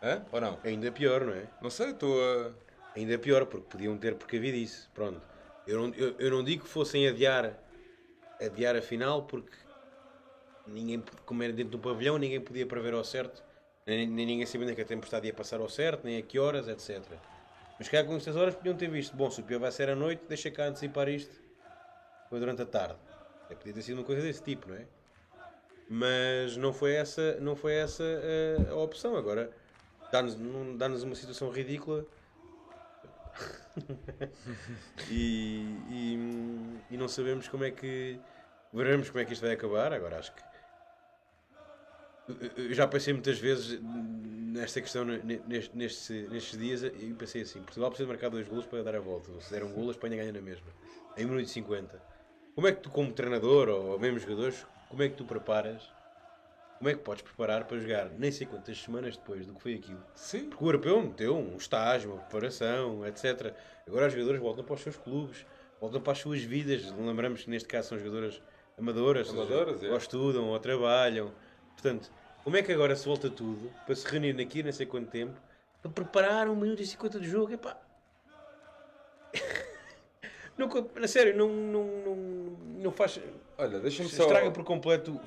Hã? Ou não? Ainda pior, não é? Não sei, estou a... Ainda pior, porque podiam ter precavido isso. Pronto. Eu não digo que fossem adiar a final, porque ninguém, como era dentro do pavilhão, ninguém podia prever ao certo, nem ninguém sabia nem que a tempestade ia passar ao certo, nem a que horas, etc. Mas cá com estas horas podiam ter visto, bom, se o pior vai ser à noite, deixa cá antecipar isto foi durante a tarde. Podia ter sido uma coisa desse tipo, não é? Mas não foi essa a opção. Agora, dá-nos uma situação ridícula e não sabemos como é que... Veremos como é que isto vai acabar. Agora, acho que... Eu já pensei muitas vezes nesta questão nestes dias e pensei assim: Portugal precisa marcar 2 golos para dar a volta. Se der um golo, a Espanha ganha na mesma. Em 1 minuto e 50. Como é que tu, como treinador ou mesmo jogadores, como é que tu preparas? Como é que podes preparar para jogar nem sei quantas semanas depois do que foi aquilo? Sim. Porque o europeu meteu um estágio, uma preparação, etc. Agora os jogadores voltam para os seus clubes, voltam para as suas vidas. Lembramos que neste caso são jogadoras amadoras, ou estudam ou trabalham. Portanto, como é que agora se volta tudo para se reunir aqui não sei quanto tempo para preparar 1 minuto e 50 de jogo? Epá. Não, a sério, não faz. Olha, deixa-me só... Estraga por completo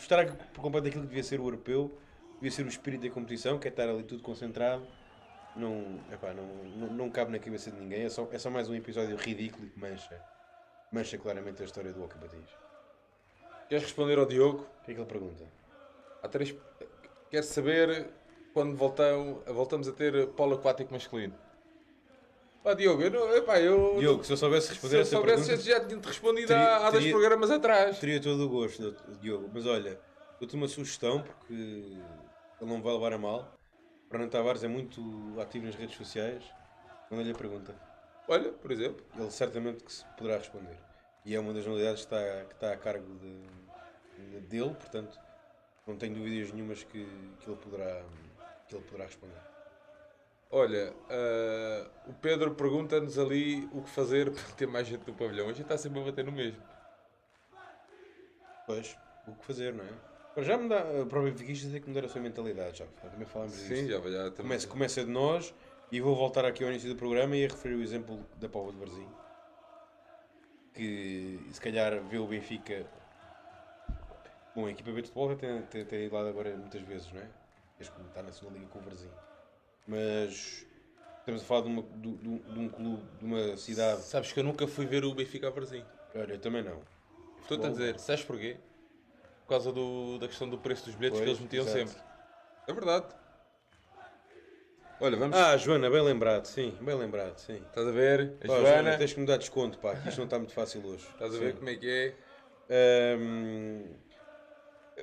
aquilo que devia ser o europeu, devia ser o espírito da competição, que é estar ali tudo concentrado. Não cabe na cabeça de ninguém, é só mais um episódio ridículo que mancha claramente a história do Hockey Patins. Queres responder ao Diogo? O que é que ele pergunta? Quer saber quando voltamos a ter polo aquático masculino? Pá, Diogo, Diogo, se eu soubesse responder essa pergunta... Se já tinha-te respondido há 2 programas atrás. Teria todo o gosto, Diogo. Mas olha, dou-te uma sugestão, porque ele não vai levar a mal. O Fernando Tavares é muito ativo nas redes sociais. Manda-lhe a pergunta. Olha, por exemplo. Ele certamente que se poderá responder. E é uma das novidades que está a cargo dele, portanto, não tenho dúvidas nenhumas que ele poderá responder. Olha, o Pedro pergunta-nos ali o que fazer para ter mais gente no pavilhão. A gente está sempre a bater no mesmo. Pois, o que fazer, não é? Para já para o Benfiquista tem que mudar a sua mentalidade, já também falámos disso. Sim, já. Começa de nós, e vou voltar aqui ao início do programa e a referir o exemplo da Póvoa de Varzim, que se calhar vê o Benfica... Bom, a equipa B de futebol tem ido lá agora muitas vezes, não é? Desde que está na segunda liga com o Varzim. Mas estamos a falar de um clube, de uma cidade... Sabes que eu nunca fui ver o Benfica a Varzim. Olha, eu também não. Estou-te a dizer, sabes porquê? Por causa da questão do preço dos bilhetes que eles metiam sempre. É verdade. Olha, vamos... Joana, bem lembrado, sim. Estás a ver? A Joana... Tens que me dar desconto, pá, que isto não está muito fácil hoje. Estás a ver como é que é?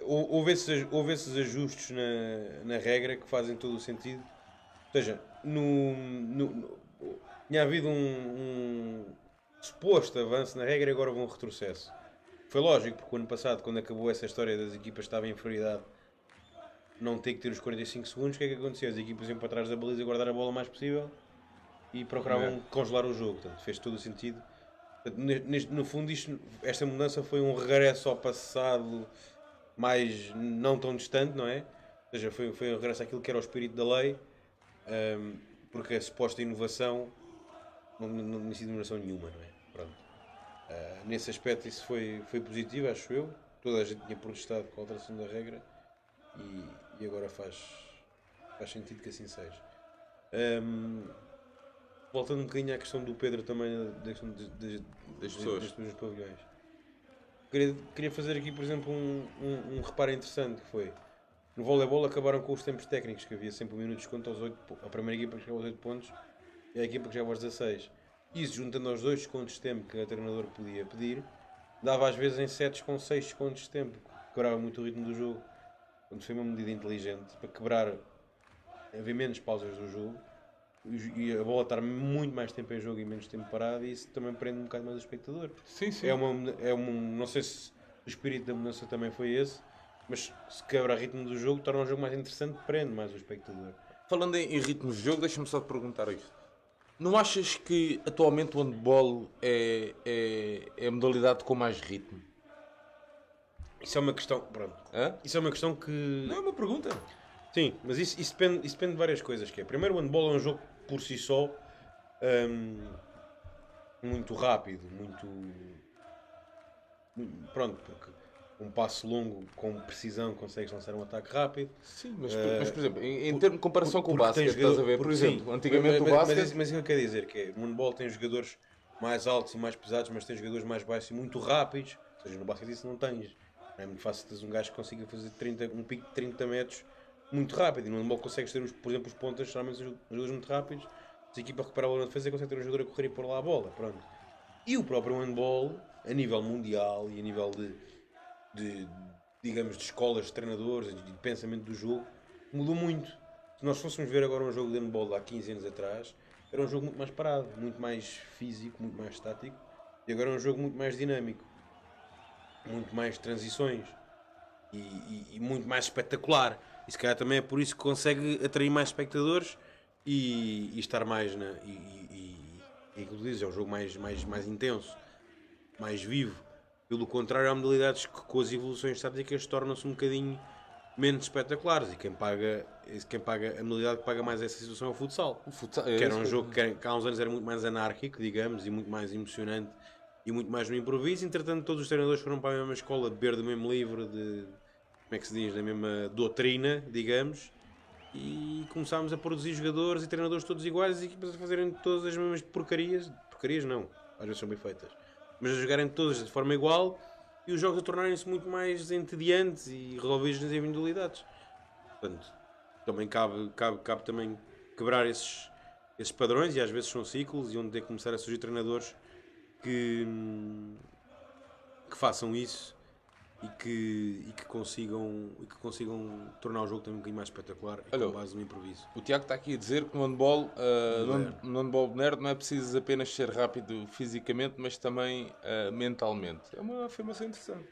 Houve esses ajustes na regra que fazem todo o sentido. Ou seja, tinha havido um suposto avanço na regra e agora houve um retrocesso. Foi lógico, porque o ano passado, quando acabou essa história das equipas que estavam em inferioridade não ter que ter os 45 segundos, o que é que acontecia? As equipas iam para trás da baliza guardar a bola o mais possível e procuravam congelar o jogo. Portanto, fez todo o sentido. Portanto, no fundo, esta mudança foi um regresso ao passado mais não tão distante, não é? Ou seja, foi um regresso àquilo que era o espírito da lei, porque a suposta inovação não tinha sido inovação nenhuma, não é? Pronto. Nesse aspecto isso foi positivo, acho eu. Toda a gente tinha protestado com a alteração da regra e agora faz sentido que assim seja. Voltando um bocadinho à questão do Pedro também, da questão das pessoas nos pavilhões. Queria fazer aqui, por exemplo, um reparo interessante que foi: no voleibol acabaram com os tempos técnicos, que havia sempre 1 minuto de desconto a primeira equipa que chegava aos 8 pontos e a equipa que chegava aos 16. Isso, juntando aos 2 descontos de tempo que a treinador podia pedir, dava às vezes em sets com 6 descontos de tempo, que quebrava muito o ritmo do jogo. Portanto, foi uma medida inteligente para quebrar, haver menos pausas do jogo e a bola estar muito mais tempo em jogo e menos tempo parado, e isso também prende um bocado mais o espectador. Sim. Não sei se o espírito da mudança também foi esse, mas se quebra o ritmo do jogo, torna o jogo mais interessante, prende mais o espectador. Falando em ritmos de jogo, deixa-me só te perguntar isto. Não achas que atualmente o handball é a modalidade com mais ritmo? Isso é uma questão. Pronto. Isso é uma questão que. Não é uma pergunta. Sim, mas isso depende de várias coisas. Que é, primeiro, o handball é um jogo por si só muito rápido, pronto, porque um passo longo com precisão consegues lançar um ataque rápido. Sim, mas por exemplo, em termos de comparação com o basquete, estás a ver? Por exemplo, antigamente o basquete... Mas isso que eu quero dizer, que é, no handball tem jogadores mais altos e mais pesados, mas tens jogadores mais baixos e muito rápidos. Ou seja, no basquete isso não tens. Não é muito fácil teres um gajo que consiga fazer um pico de 30 metros muito rápido. E no handball consegues ter, por exemplo, os pontas, geralmente são jogadores muito rápidos. Se a equipa recuperar a bola na defesa, consegue ter um jogador a correr e pôr lá a bola. Pronto. E o próprio handball, a nível mundial e a nível digamos, de escolas, de treinadores, de pensamento do jogo, mudou muito. Se nós fôssemos ver agora um jogo de handball de há 15 anos atrás, era um jogo muito mais parado, muito mais físico, muito mais estático. E agora é um jogo muito mais dinâmico, muito mais transições e muito mais espetacular. E se calhar também é por isso que consegue atrair mais espectadores e estar mais na. E como dizes, é um jogo mais intenso, mais vivo. Pelo contrário, há modalidades que com as evoluções estáticas tornam-se um bocadinho menos espetaculares. E quem paga a modalidade que paga mais essa situação é o futsal. Que era um jogo que há uns anos era muito mais anárquico, digamos, e muito mais emocionante e muito mais no improviso. Entretanto, todos os treinadores foram para a mesma escola, beber do mesmo livro, como é que se diz, da mesma doutrina, digamos. E começámos a produzir jogadores e treinadores todos iguais e equipas a fazerem todas as mesmas porcarias. Porcarias não, às vezes são bem feitas. Mas a jogarem todas de forma igual e os jogos a tornarem-se muito mais entediantes e resolvidos nas individualidades. Portanto, também cabe também quebrar esses padrões e às vezes são ciclos e onde tem que começar a surgir treinadores que façam isso e que consigam tornar o jogo também um bocadinho mais espetacular e com base no improviso. O Tiago está aqui a dizer que no handball, no handball nerd não é preciso apenas ser rápido fisicamente, mas também mentalmente. É uma afirmação interessante.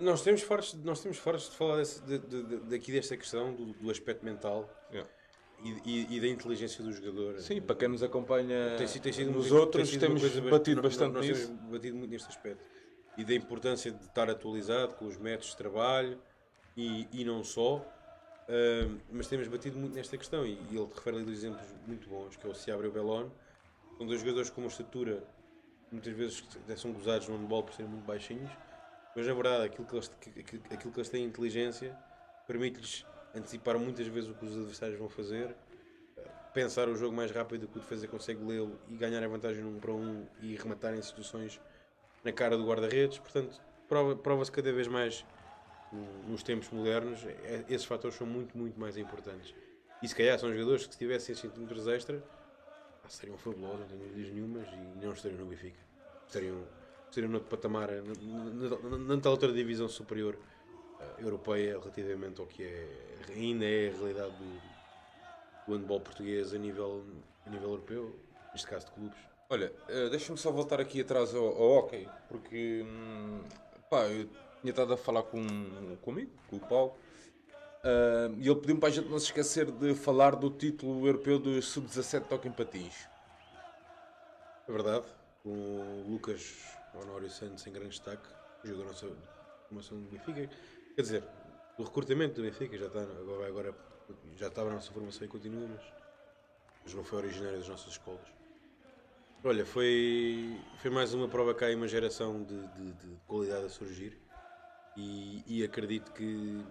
Nós temos fartos de falar daqui desta questão do aspecto mental e da inteligência do jogador. Sim, para quem nos acompanha tem sido nos outros, temos batido bastante nisso. Temos batido muito neste aspecto. E da importância de estar atualizado com os métodos de trabalho e não só. Mas temos batido muito nesta questão e ele refere ali dois exemplos muito bons, que é o Seabra e o Belon. São dois jogadores com uma estatura muitas vezes são gozados no handball por serem muito baixinhos, mas na verdade aquilo que eles têm inteligência permite-lhes antecipar muitas vezes o que os adversários vão fazer, pensar o jogo mais rápido do que o defesa consegue lê-lo e ganhar a vantagem num para um e rematar em situações na cara do guarda-redes. Portanto, prova-se cada vez mais nos tempos modernos, esses fatores são muito, muito mais importantes. E se calhar são jogadores que se tivessem centímetros extra seriam fabulosos, não tenho dúvidas nenhumas, e não estariam no Benfica. Estariam no outro patamar, na tal outra divisão superior europeia relativamente ao que ainda é a realidade do handball português a nível europeu, neste caso de clubes. Olha, deixa-me só voltar aqui atrás ao hockey, porque eu tinha estado a falar com um amigo, com o Paulo, e ele pediu-me para a gente não se esquecer de falar do título europeu do Sub-17 de hóquei em patins. É verdade, com o Lucas Honório Santos em grande destaque, jogador da nossa formação do Benfica. Quer dizer, o recrutamento do Benfica já está agora já estava na nossa formação e continua, mas não foi originário das nossas escolas. Olha, foi mais uma prova que há aí uma geração de qualidade a surgir e acredito que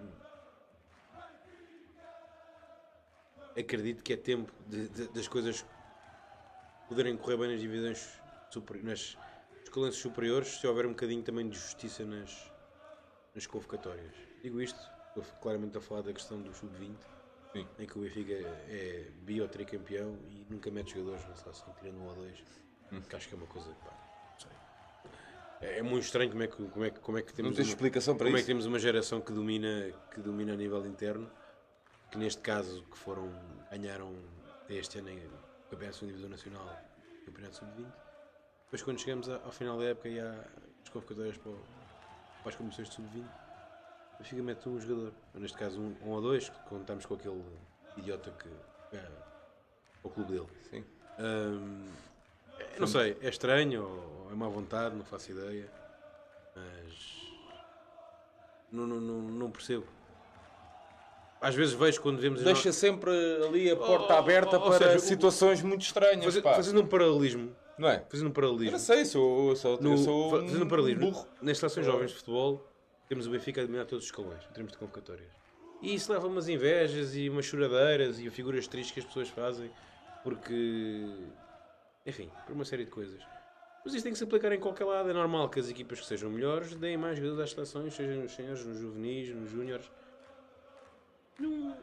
é tempo das coisas poderem correr bem nas divisões nas escolas superiores, se houver um bocadinho também de justiça nas convocatórias. Digo isto, estou claramente a falar da questão do sub-20, em que o Benfica é bi ou tricampeão e nunca mete jogadores na seleção, tirando um ou dois, que acho que é uma coisa, não sei. É muito estranho como é que temos não tens explicação para como isso? É que temos uma geração que domina a nível interno, que neste caso ganharam este ano o campeonato de divisão nacional, o campeonato sub-20. Depois quando chegamos ao final da época e há as convocatórias para as comissões de sub-20, o Benfica mete um jogador, ou neste caso um ou dois, contamos com aquele idiota que é o clube dele. Sim. Não sei, é estranho ou é má vontade, não faço ideia, mas não percebo. Às vezes vejo quando vemos... Deixa sempre ali a porta aberta para seja, situações muito estranhas. Fazendo um paralelismo. Não é? Fazendo um paralelismo. Eu não sei, sou fazendo um paralelismo. burro. Nas seleções jovens de futebol, temos o Benfica a dominar todos os escalões, em termos de convocatórias. E isso leva a umas invejas e umas choradeiras e figuras tristes que as pessoas fazem, porque... Enfim, por uma série de coisas. Mas isto tem que se aplicar em qualquer lado. É normal que as equipas que sejam melhores deem mais jogadores às seleções, sejam nos senhores, nos juvenis, nos júniores. Não...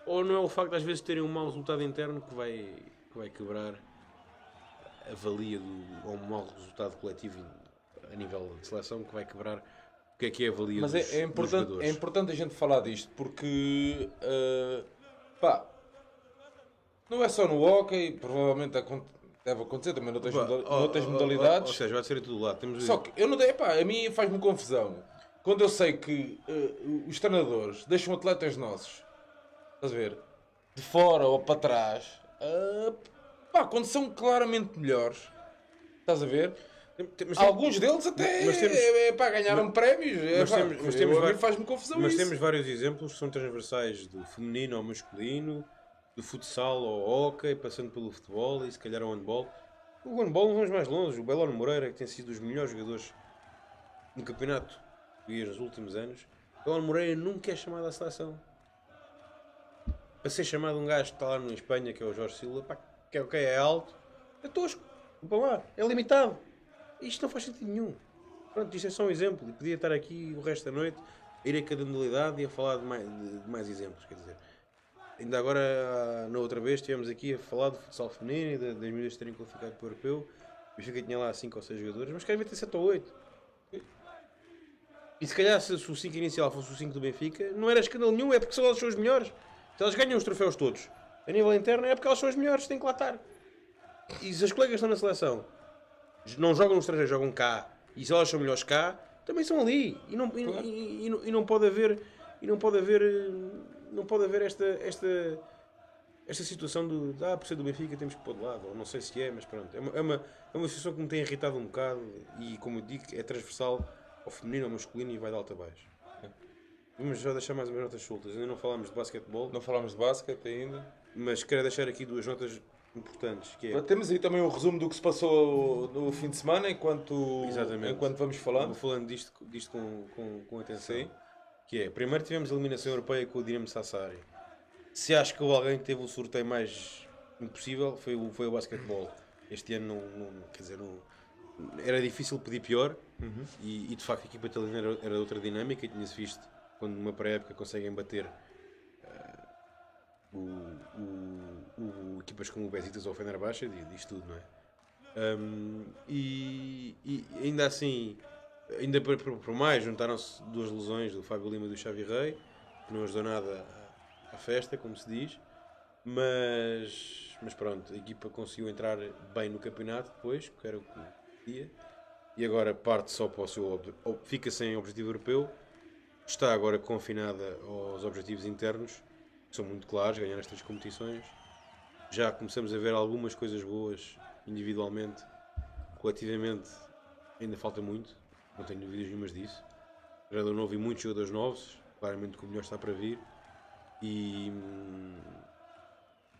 Ou não é o facto de às vezes terem um mau resultado interno que vai quebrar a valia ou um mau resultado coletivo a nível de seleção que vai quebrar o que é a valia Mas dos, é dos importante, jogadores. é importante a gente falar disto porque pá, não é só no hóquei, provavelmente deve acontecer também noutras, noutras modalidades. Ou seja, vai ser em todo lado. Temos Só que eu não dei, pá, a mim faz-me confusão quando eu sei que os treinadores deixam atletas nossos, estás a ver, de fora ou para trás, pá, quando são claramente melhores, estás a ver? Alguns deles até mas temos- pá, ganharam prémios. A mim faz-me confusão Mas isso. temos vários exemplos que são transversais do feminino ao masculino, do futsal ao hóquei, passando pelo futebol e se calhar ao handball. O handball não vamos mais longe. O Belón Moreira, que tem sido dos melhores jogadores no campeonato português nos últimos anos, o Belón Moreira nunca é chamado à seleção. Para ser chamado um gajo que está lá na Espanha, que é o Jorge Silva, pá, que é ok, é alto, é tosco, vão lá, é limitado. Isto não faz sentido nenhum. Pronto, isto é só um exemplo. E podia estar aqui o resto da noite, a ir a cada modalidade e a falar de mais exemplos. Quer dizer, ainda agora, na outra vez, estivemos aqui a falar do futsal feminino e das miúdas terem qualificado para o europeu. O Benfica tinha lá 5 ou 6 jogadores, mas quer ter 7 ou 8. E se calhar, se o 5 inicial fosse o 5 do Benfica, não era escândalo nenhum, é porque são elas os melhores. Se elas ganham os troféus todos a nível interno, é porque elas são as melhores, têm que lá estar. E se as colegas estão na seleção, não jogam no estrangeiro, jogam cá, e se elas são melhores cá, também são ali. E não pode haver esta situação por ser do Benfica temos que pôr de lado, ou não sei se é, mas pronto. É uma situação que me tem irritado um bocado e, como eu digo, é transversal ao feminino, ao masculino e vai de alto a baixo. Vamos já deixar mais umas notas soltas. Ainda não falámos de basquetebol, Não falámos de basquete ainda. mas quero deixar aqui duas notas importantes, que é... Temos aí também um resumo do que se passou no fim de semana enquanto vamos Vou falando. falando disto com atenção. Sim. Que é, primeiro tivemos a eliminação europeia com o Dinamo Sassari. Se acho que houve alguém que teve o sorteio mais impossível, foi o basquetebol. Este ano quer dizer, era difícil pedir pior. E de facto a equipa italiana era de outra dinâmica e tinha-se visto quando numa pré-época conseguem bater equipas como o Besiktas ou o Fenerbahçe, diz tudo, não é? E ainda assim, ainda por mais, juntaram-se duas lesões do Fábio Lima e do Xavi Rei, que não ajudou nada à festa, como se diz, mas pronto, a equipa conseguiu entrar bem no campeonato depois, que era o que queria, e agora parte só para o seu fica sem objetivo europeu, está agora confinada aos objetivos internos, que são muito claros, ganhar estas competições. Já começamos a ver algumas coisas boas individualmente, coletivamente ainda falta muito, não tenho dúvidas nenhumas disso. Jogador novo e muitos jogadores novos, claramente que o melhor está para vir. E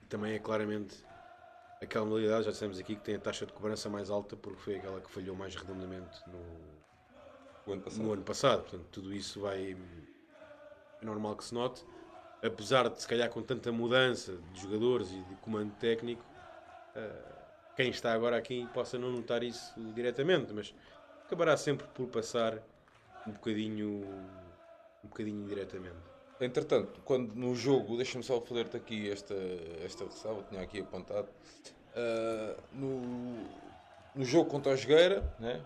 também é claramente aquela modalidade, já dissemos aqui, que tem a taxa de cobrança mais alta porque foi aquela que falhou mais redondamente no ano passado. Portanto, tudo isso é normal que se note. Apesar de, se calhar, com tanta mudança de jogadores e de comando técnico, quem está agora aqui possa não notar isso diretamente, mas acabará sempre por passar um bocadinho indiretamente. Entretanto, quando no jogo, deixa-me só fazer-te aqui esta ressalva, tinha aqui apontado. No jogo contra o Jogueira, né?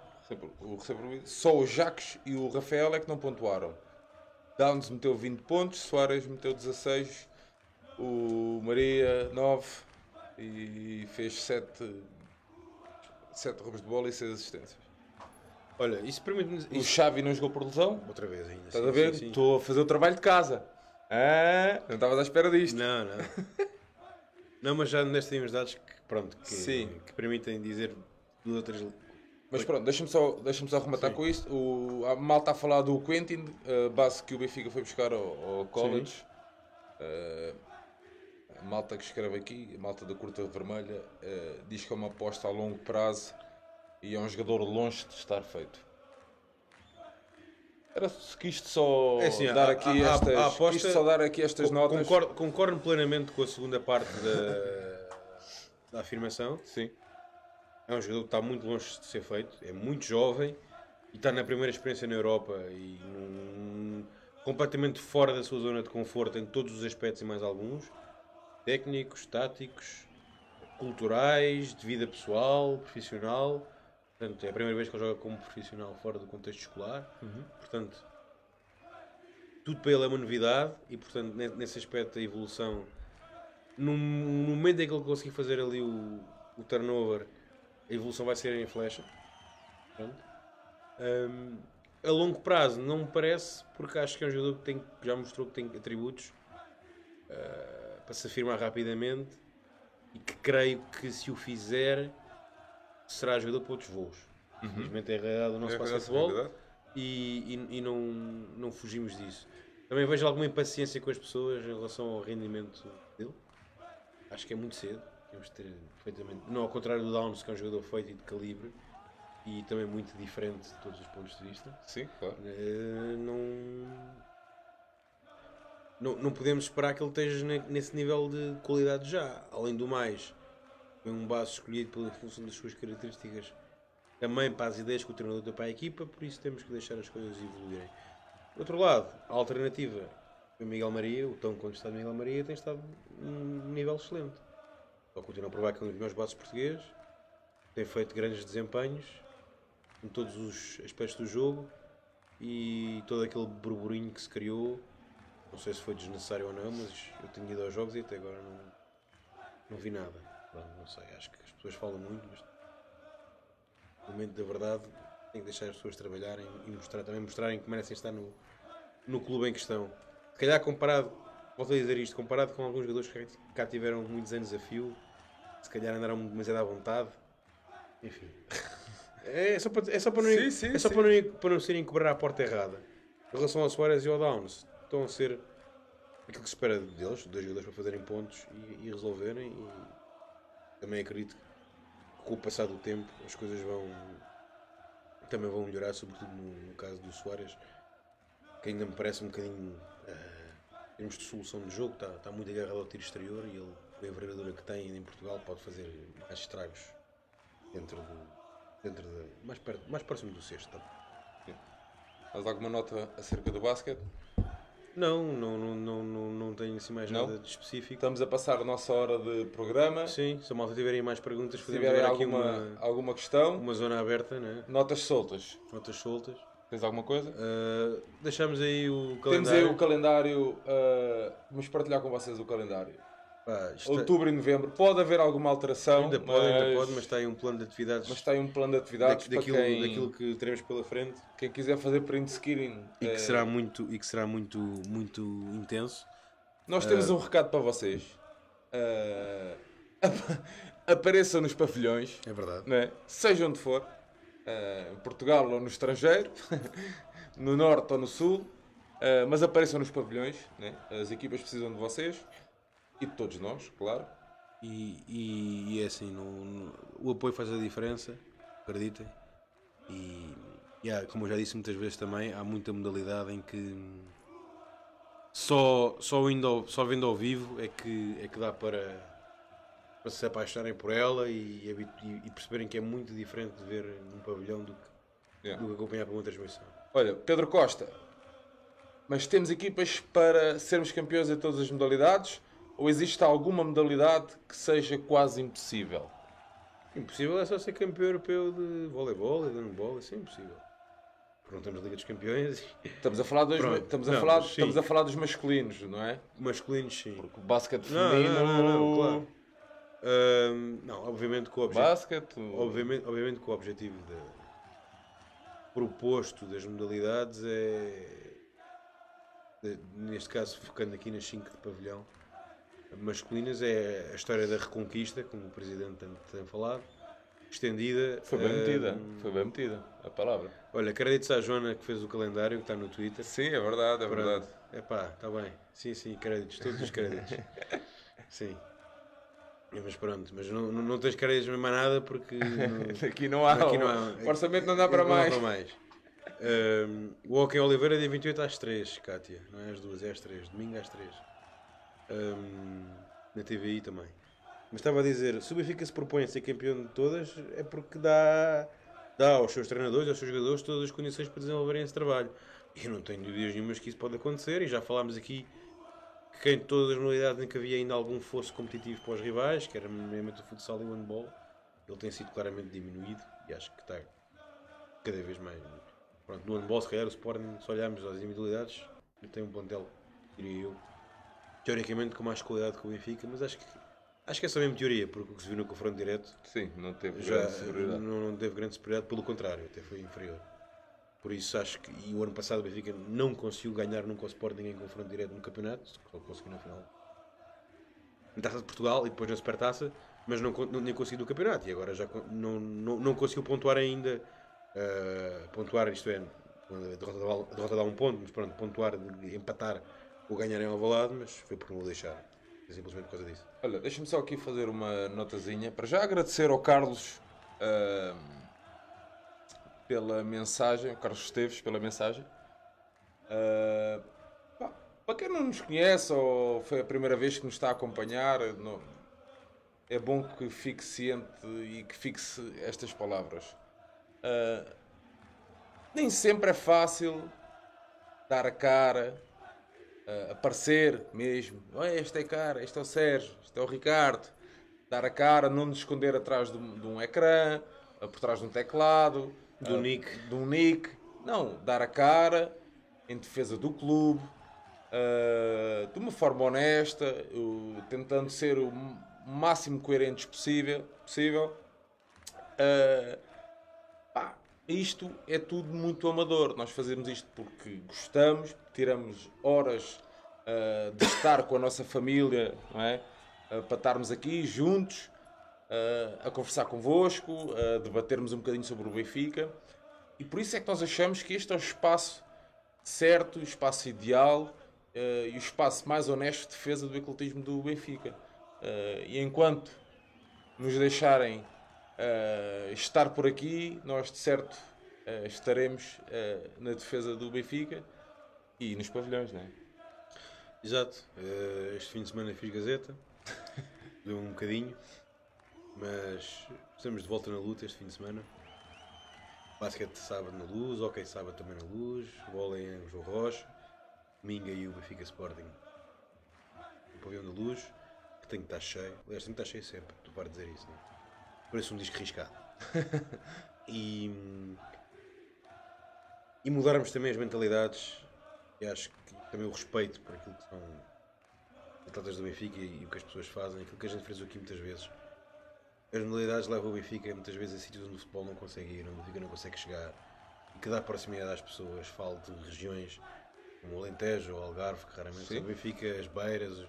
Só o Jacques e o Rafael é que não pontuaram. Downs meteu 20 pontos, Soares meteu 16, o Maria 9 e fez 7 roubos de bola e 6 assistências. Olha, isso permite-nos... O Xavi não jogou por lesão. Outra vez ainda. Estás a ver? Estou a fazer o trabalho de casa. Não estavas à espera disto. Não. Não, mas já nestas temos dados que permitem dizer de outras... Mas pronto, deixa-me só rematar com isto. A malta a falar do Quentin, a base que o Benfica foi buscar ao college. A malta que escreve aqui, a malta da Curta Vermelha, diz que é uma aposta a longo prazo e é um jogador longe de estar feito. Era que isto só dar aqui estas notas. Concordo, plenamente com a segunda parte da afirmação. Sim. é um jogador que está muito longe de ser feito, é muito jovem e está na primeira experiência na Europa e completamente fora da sua zona de conforto em todos os aspectos e mais alguns, técnicos, táticos, culturais, de vida pessoal, profissional. Portanto, é a primeira vez que ele joga como profissional fora do contexto escolar. Portanto, tudo para ele é uma novidade e, portanto, nesse aspecto, a evolução, no momento em que ele conseguir fazer ali o turnover, a evolução vai ser em flecha. Pronto. A longo prazo não me parece, porque acho que é um jogador que já mostrou que tem atributos para se afirmar rapidamente e que creio que se o fizer será jogador para outros voos. Infelizmente é a realidade do nosso basquetebol e não fugimos disso. Também vejo alguma impaciência com as pessoas em relação ao rendimento dele. Acho que é muito cedo. Temos de ter perfeitamente. Não ao contrário do Downs, que é um jogador feito e de calibre e também muito diferente de todos os pontos de vista. Sim, claro. Não podemos esperar que ele esteja nesse nível de qualidade já. Além do mais, foi um base escolhido pela função das suas características, também para as ideias que o treinador deu para a equipa, por isso temos que deixar as coisas evoluírem. Por outro lado, a alternativa foi Miguel Maria, o tão contestado Miguel Maria tem estado num nível excelente. Só continua a provar que é um dos melhores bases portugueses, tem feito grandes desempenhos em todos os aspectos do jogo e todo aquele burburinho que se criou, não sei se foi desnecessário ou não, mas eu tenho ido aos jogos e até agora não vi nada. Não sei, acho que as pessoas falam muito, mas no momento da verdade tem que deixar as pessoas trabalharem e também mostrarem que merecem estar no clube em questão. Se calhar comparado, volto a dizer isto, comparado com alguns jogadores que cá tiveram muitos anos a fio, se calhar andaram demasiado à vontade, enfim. É só para não serem cobrar à porta errada. Em relação ao Soares e ao Downs, estão a ser aquilo que se espera deles, dois jogadores para fazerem pontos e resolverem. E também acredito que com o passar do tempo as coisas também vão melhorar, sobretudo no caso do Soares, que ainda me parece um bocadinho em termos de solução de jogo, está muito agarrado ao tiro exterior e ele, com a envergadura que tem em Portugal, pode fazer mais estragos mais próximo do sexto. Tá? Mas alguma nota acerca do basquete? Não tenho assim mais nada de específico. Estamos a passar a nossa hora de programa. Sim, se a malta tiverem mais perguntas, se tiverem aqui alguma questão. Uma zona aberta, né? Notas soltas. Tens alguma coisa? Deixamos aí o calendário. Temos aí o calendário. Vamos partilhar com vocês o calendário. Outubro e novembro. Pode haver alguma alteração. Ainda pode, mas está aí um plano de atividades. Daquilo que teremos pela frente. Quem quiser fazer print screen. E que será muito intenso. Nós temos um recado para vocês. Apareçam nos pavilhões. É verdade. Né? Seja onde for. Em Portugal ou no estrangeiro. No norte ou no sul. Mas apareçam nos pavilhões. Né? As equipas precisam de vocês. E de todos nós, claro. E é assim, o apoio faz a diferença, acreditem. E como eu já disse muitas vezes também, há muita modalidade em que só vendo ao vivo é que dá para se apaixonarem por ela e perceberem que é muito diferente de ver num pavilhão do que acompanhar por uma transmissão. Olha, Pedro Costa, mas temos equipas para sermos campeões em todas as modalidades? Ou existe alguma modalidade que seja quase impossível? Impossível é só ser campeão europeu de voleibol e de handball, isso é impossível. Porque não temos Liga dos Campeões. Estamos a falar dos masculinos, não é? Masculinos, sim. Porque o basquete feminino... Claro. Obviamente com o objetivo... Obviamente que o objetivo proposto das modalidades neste caso, focando aqui nas 5 de pavilhão, masculinas, é a história da reconquista, como o Presidente tem falado, estendida. Foi bem metida a palavra. Olha, créditos à Joana que fez o calendário, que está no Twitter. Sim, é verdade. Está bem. Sim, créditos, todos os créditos. Sim. Mas pronto, mas não tens créditos mesmo a nada porque... Aqui não há. O orçamento não dá para mais. O Hockey Oliveira é dia 28 às 3, Cátia. Não é às 2, é às 3. Domingo às 3. Na TVI também. Mas estava a dizer, se o Benfica se propõe a ser campeão de todas, é porque dá aos seus treinadores, aos seus jogadores, todas as condições para desenvolverem esse trabalho. E eu não tenho dúvidas nenhumas que isso pode acontecer, e já falámos aqui que em todas as modalidades em que havia ainda algum fosso competitivo para os rivais, que era mesmo o futsal e o handball, ele tem sido claramente diminuído, e acho que está cada vez mais. Pronto, no handball, se calhar, o Sporting, se olharmos às individualidades, tem um plantel, diria eu, teoricamente com mais qualidade que o Benfica, mas acho que é só mesmo teoria, porque o que se viu no confronto direto Sim, não teve já grande superioridade. não teve grande superioridade, pelo contrário, até foi inferior. Por isso acho que, e o ano passado o Benfica não conseguiu ganhar nunca o Sporting em confronto direto no campeonato, só conseguiu na final. Na Taça de Portugal e depois na Supertaça, mas não nem conseguiu no campeonato, e agora já não conseguiu pontuar ainda, pontuar, isto é, a derrota dá um ponto, mas pronto, pontuar, de empatar ou ganhar em Alvalade, mas foi por não o deixar, é simplesmente por causa disso. Olha, deixa-me só aqui fazer uma notazinha. Para já agradecer ao Carlos pela mensagem, o Carlos Esteves pela mensagem. Para quem não nos conhece ou foi a primeira vez que nos está a acompanhar, é bom que fique ciente e que fixe estas palavras. Nem sempre é fácil dar a cara, aparecer mesmo. Este é cara, este é o Sérgio, este é o Ricardo. Dar a cara, não nos esconder atrás de um ecrã, por trás de um teclado, Do Nick. de um nick. Não, dar a cara em defesa do clube, de uma forma honesta, tentando ser o máximo coerentes possível. Isto é tudo muito amador. Nós fazemos isto porque gostamos, tiramos horas de estar com a nossa família, não é? Para estarmos aqui juntos, a conversar convosco, a debatermos um bocadinho sobre o Benfica. E por isso é que nós achamos que este é o espaço certo, o espaço ideal e o espaço mais honesto de defesa do ecletismo do Benfica. E enquanto nos deixarem estar por aqui, nós de certo estaremos na defesa do Benfica e nos pavilhões, não é? Exato. Este fim de semana fiz Gazeta, deu um bocadinho, mas estamos de volta na luta este fim de semana. Basquete sábado na Luz, hockey sábado também na Luz, vôlei em João Rocha, domingo e o Benfica Sporting no pavilhão da Luz, que tem que estar cheio. Aliás, tem que estar cheio sempre, tu para dizer isso, não é? Parece um disco riscado. E mudarmos também as mentalidades, e acho que também o respeito por aquilo que são os atletas do Benfica e o que as pessoas fazem, aquilo que a gente fez aqui muitas vezes. As modalidades levam o Benfica muitas vezes a sítios onde o futebol não consegue ir, onde o Benfica não consegue chegar, e que dá proximidade às pessoas. Falo de regiões como o Alentejo ou o Algarve, que raramente são o Benfica, as Beiras,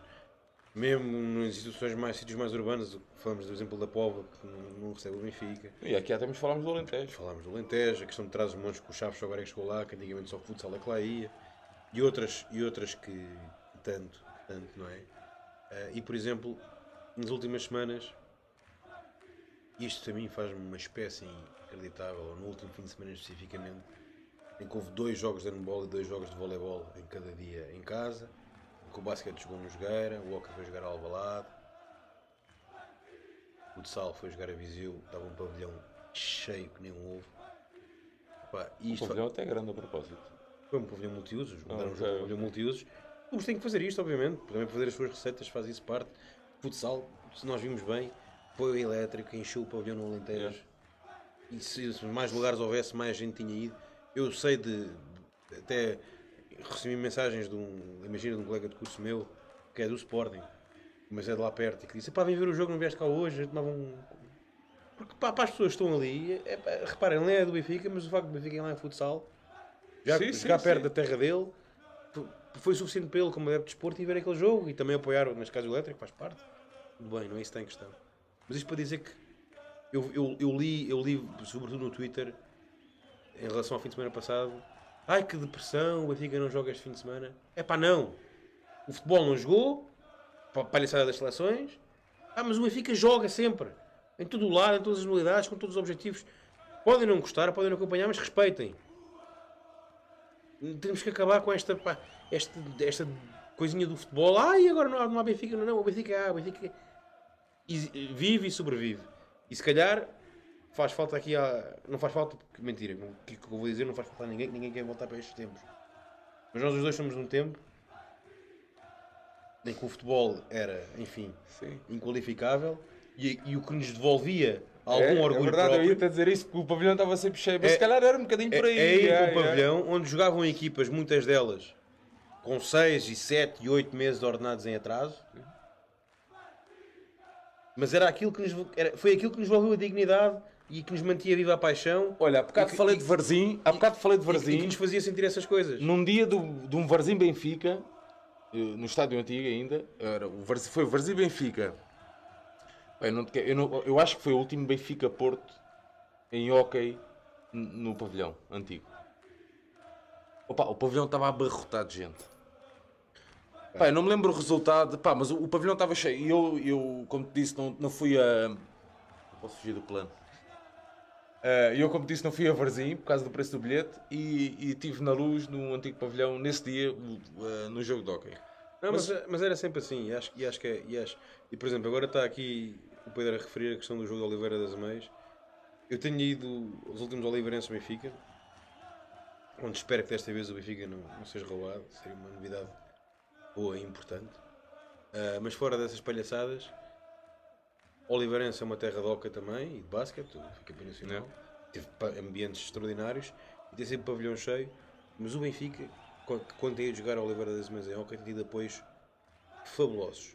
mesmo nas instituições sítios mais urbanos. Falamos do exemplo da Póvoa, que não recebe o Benfica. E aqui até falámos do Alentejo. Falámos do Alentejo, a questão de trás os montes que o Chaves só agora é que chegou lá, que antigamente só o futsal é que lá ia, e outras que tanto, não é? E por exemplo, nas últimas semanas, isto a mim faz-me uma espécie inacreditável, ou no último fim de semana especificamente, em que houve 2 jogos de handball e 2 jogos de voleibol em cada dia em casa, em que o basquete jogou no Jogueira, o hockey foi jogar a Alvalade, o futsal foi jogar a Viseu, estava um pavilhão cheio que nem um ovo. O pavilhão até é grande a propósito. Foi um pavilhão multiusos, mudaram um pavilhão multiusos. Mas tem que fazer isto, obviamente, também para fazer as suas receitas, faz isso parte. Futsal, se nós vimos bem, foi elétrico, encheu o pavilhão no Alentejo. E se mais lugares houvesse, mais gente tinha ido. Eu sei até recebi mensagens de um colega de curso meu, que é do Sporting, mas é de lá perto, e que disse: pá, vem ver o jogo, não vieste cá hoje, a gente tomava um... Porque para as pessoas que estão ali, reparem, ele é do Benfica, mas o facto de Benfica ir lá em futsal, jogar perto da terra dele, foi suficiente para ele como adepto de desporto e ver aquele jogo, e também apoiar, neste caso, o elétrico, faz parte. Tudo bem, não é isso que está em questão. Mas isto para dizer que eu li, sobretudo no Twitter, em relação ao fim de semana passado: ai, que depressão, o Benfica não joga este fim de semana. É pá, não. O futebol não jogou, para a palhaçada das seleções. Mas o Benfica joga sempre, em todo o lado, em todas as modalidades, com todos os objetivos. Podem não gostar, podem não acompanhar, mas respeitem. Temos que acabar com esta coisinha do futebol. Ai, agora não há Benfica, não, o Benfica há, o Benfica... vive e sobrevive. E se calhar faz falta aqui não faz falta, porque mentira, o que eu vou dizer, não faz falta a ninguém, que ninguém quer voltar para estes tempos. Mas nós os dois somos num tempo em que o futebol era, enfim, Sim. inqualificável e o que nos devolvia algum orgulho é verdade, próprio. eu ia-te a dizer isso, porque o pavilhão estava sempre cheio, mas se calhar era um bocadinho por aí. É ir para um pavilhão onde jogavam equipas, muitas delas com 6 e 7 e 8 meses ordenados em atraso. Mas era aquilo que foi aquilo que nos valeu a dignidade e que nos mantinha viva a paixão. Olha, há bocado falei de Varzim, E que nos fazia sentir essas coisas. Num dia de um Varzim Benfica, no estádio antigo ainda, foi o Varzim Benfica. Eu acho que foi o último Benfica Porto em hóquei no pavilhão antigo. Opa, o pavilhão estava abarrotado de gente. Pá, eu não me lembro o resultado, pá, mas o pavilhão estava cheio e eu, como te disse, não fui a... Não posso fugir do plano. Eu, como te disse, não fui a Varzim por causa do preço do bilhete e estive na Luz, no antigo pavilhão, nesse dia, no jogo de hóquei. Não, mas era sempre assim, e acho que é... E, por exemplo, agora está aqui o Pedro a referir a questão do jogo de Oliveira das Meias. Eu tenho ido aos últimos Oliveirenses Benfica, onde espero que desta vez o Benfica não seja roubado, seria uma novidade boa e importante. Mas fora dessas palhaçadas, Oliveirense é uma terra de hóquei também, e de basquete, fica campeão nacional. Teve ambientes extraordinários e tem sempre pavilhão cheio, mas o Benfica, quando tem ido jogar a Oliveira das Meias em hóquei, tem tido apoios fabulosos.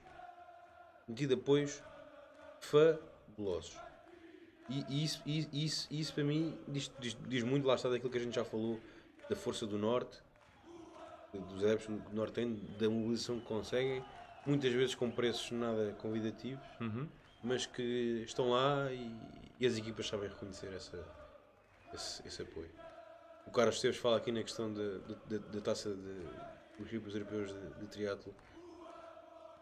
E isso para mim diz muito, lá está, daquilo que a gente já falou, da força do Norte, dos adeptos do Norte têm, da mobilização que conseguem, muitas vezes com preços nada convidativos, mas que estão lá e as equipas sabem reconhecer esse apoio. O Carlos Esteves fala aqui na questão da taça dos equipes europeus de triatlo.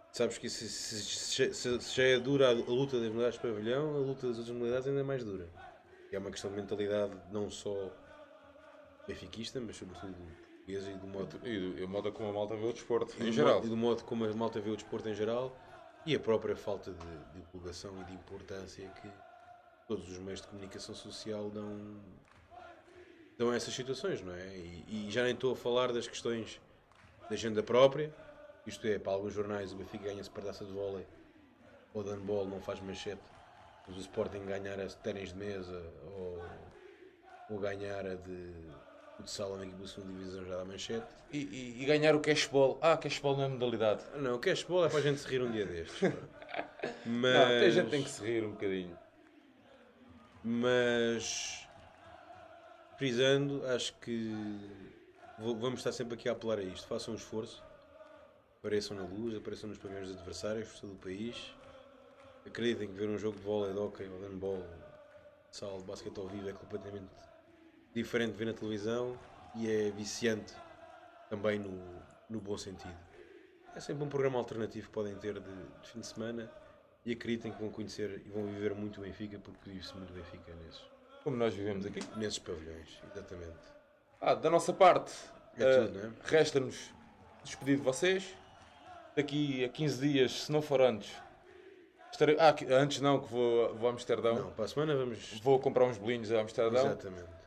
Sabes que se já é dura a luta das modalidades de pavilhão, a luta das outras modalidades ainda é mais dura. E é uma questão de mentalidade não só benfiquista, mas sobretudo portuguesa e do modo... E o modo como a malta vê o desporto, em geral. E do modo como a malta vê o desporto em geral e a própria falta de divulgação e de importância que todos os meios de comunicação social dão a essas situações, não é? E já nem estou a falar das questões da agenda própria. Isto é, para alguns jornais o Benfica ganha-se para taça de vôlei ou de handball, não faz manchete, mas o Sporting ganhar a ténis de mesa ou ganhar a de futsal na equipa da segunda divisão já dá manchete. E ganhar o cashball. Cashball não é modalidade. Não, o cashball é para a gente se rir um dia destes. Mas... Não, a gente tem que se rir um bocadinho. Mas, frisando, acho que vamos estar sempre aqui a apelar a isto. Façam um esforço. Apareçam na Luz, apareçam nos pavilhões adversários por todo o país. Acreditem que ver um jogo de vôlei, de hóquei ou de handball, de sala de basquete ao vivo é completamente diferente de ver na televisão e é viciante também no bom sentido. É sempre um programa alternativo que podem ter de fim de semana e acreditem que vão conhecer e vão viver muito o Benfica, porque vive-se muito Benfica Como nós vivemos aqui. nesses pavilhões, exatamente. Da nossa parte, Tudo, não é? resta-nos despedir de vocês. Daqui a 15 dias, se não for antes, estarei... antes não, que vou a Amsterdão. Não, para a semana vamos... Vou comprar uns bolinhos a Amsterdão. Exatamente.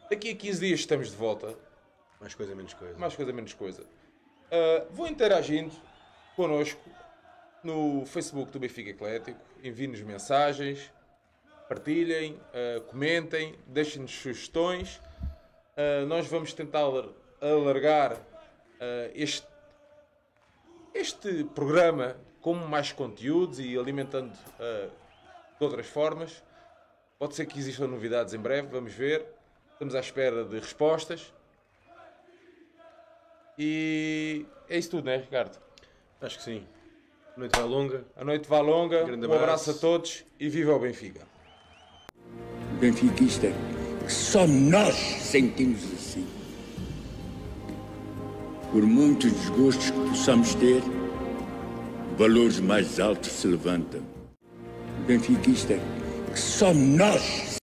Daqui a 15 dias estamos de volta. Mais coisa, menos coisa. Mais coisa, menos coisa. Vou interagindo connosco no Facebook do Benfica Eclético. Enviem-nos mensagens, partilhem, comentem, deixem-nos sugestões. Nós vamos tentar alargar este programa com mais conteúdos e alimentando de outras formas. Pode ser que existam novidades em breve, vamos ver. Estamos à espera de respostas. E é isso tudo, não é, Ricardo? Acho que sim. A noite vai longa. A noite vai longa. Grande Um abraço a todos e viva o Benfica. Benfiquista, que só nós sentimos assim. Por muitos desgostos que possamos ter, valores mais altos se levantam. Benfiquista, que só nós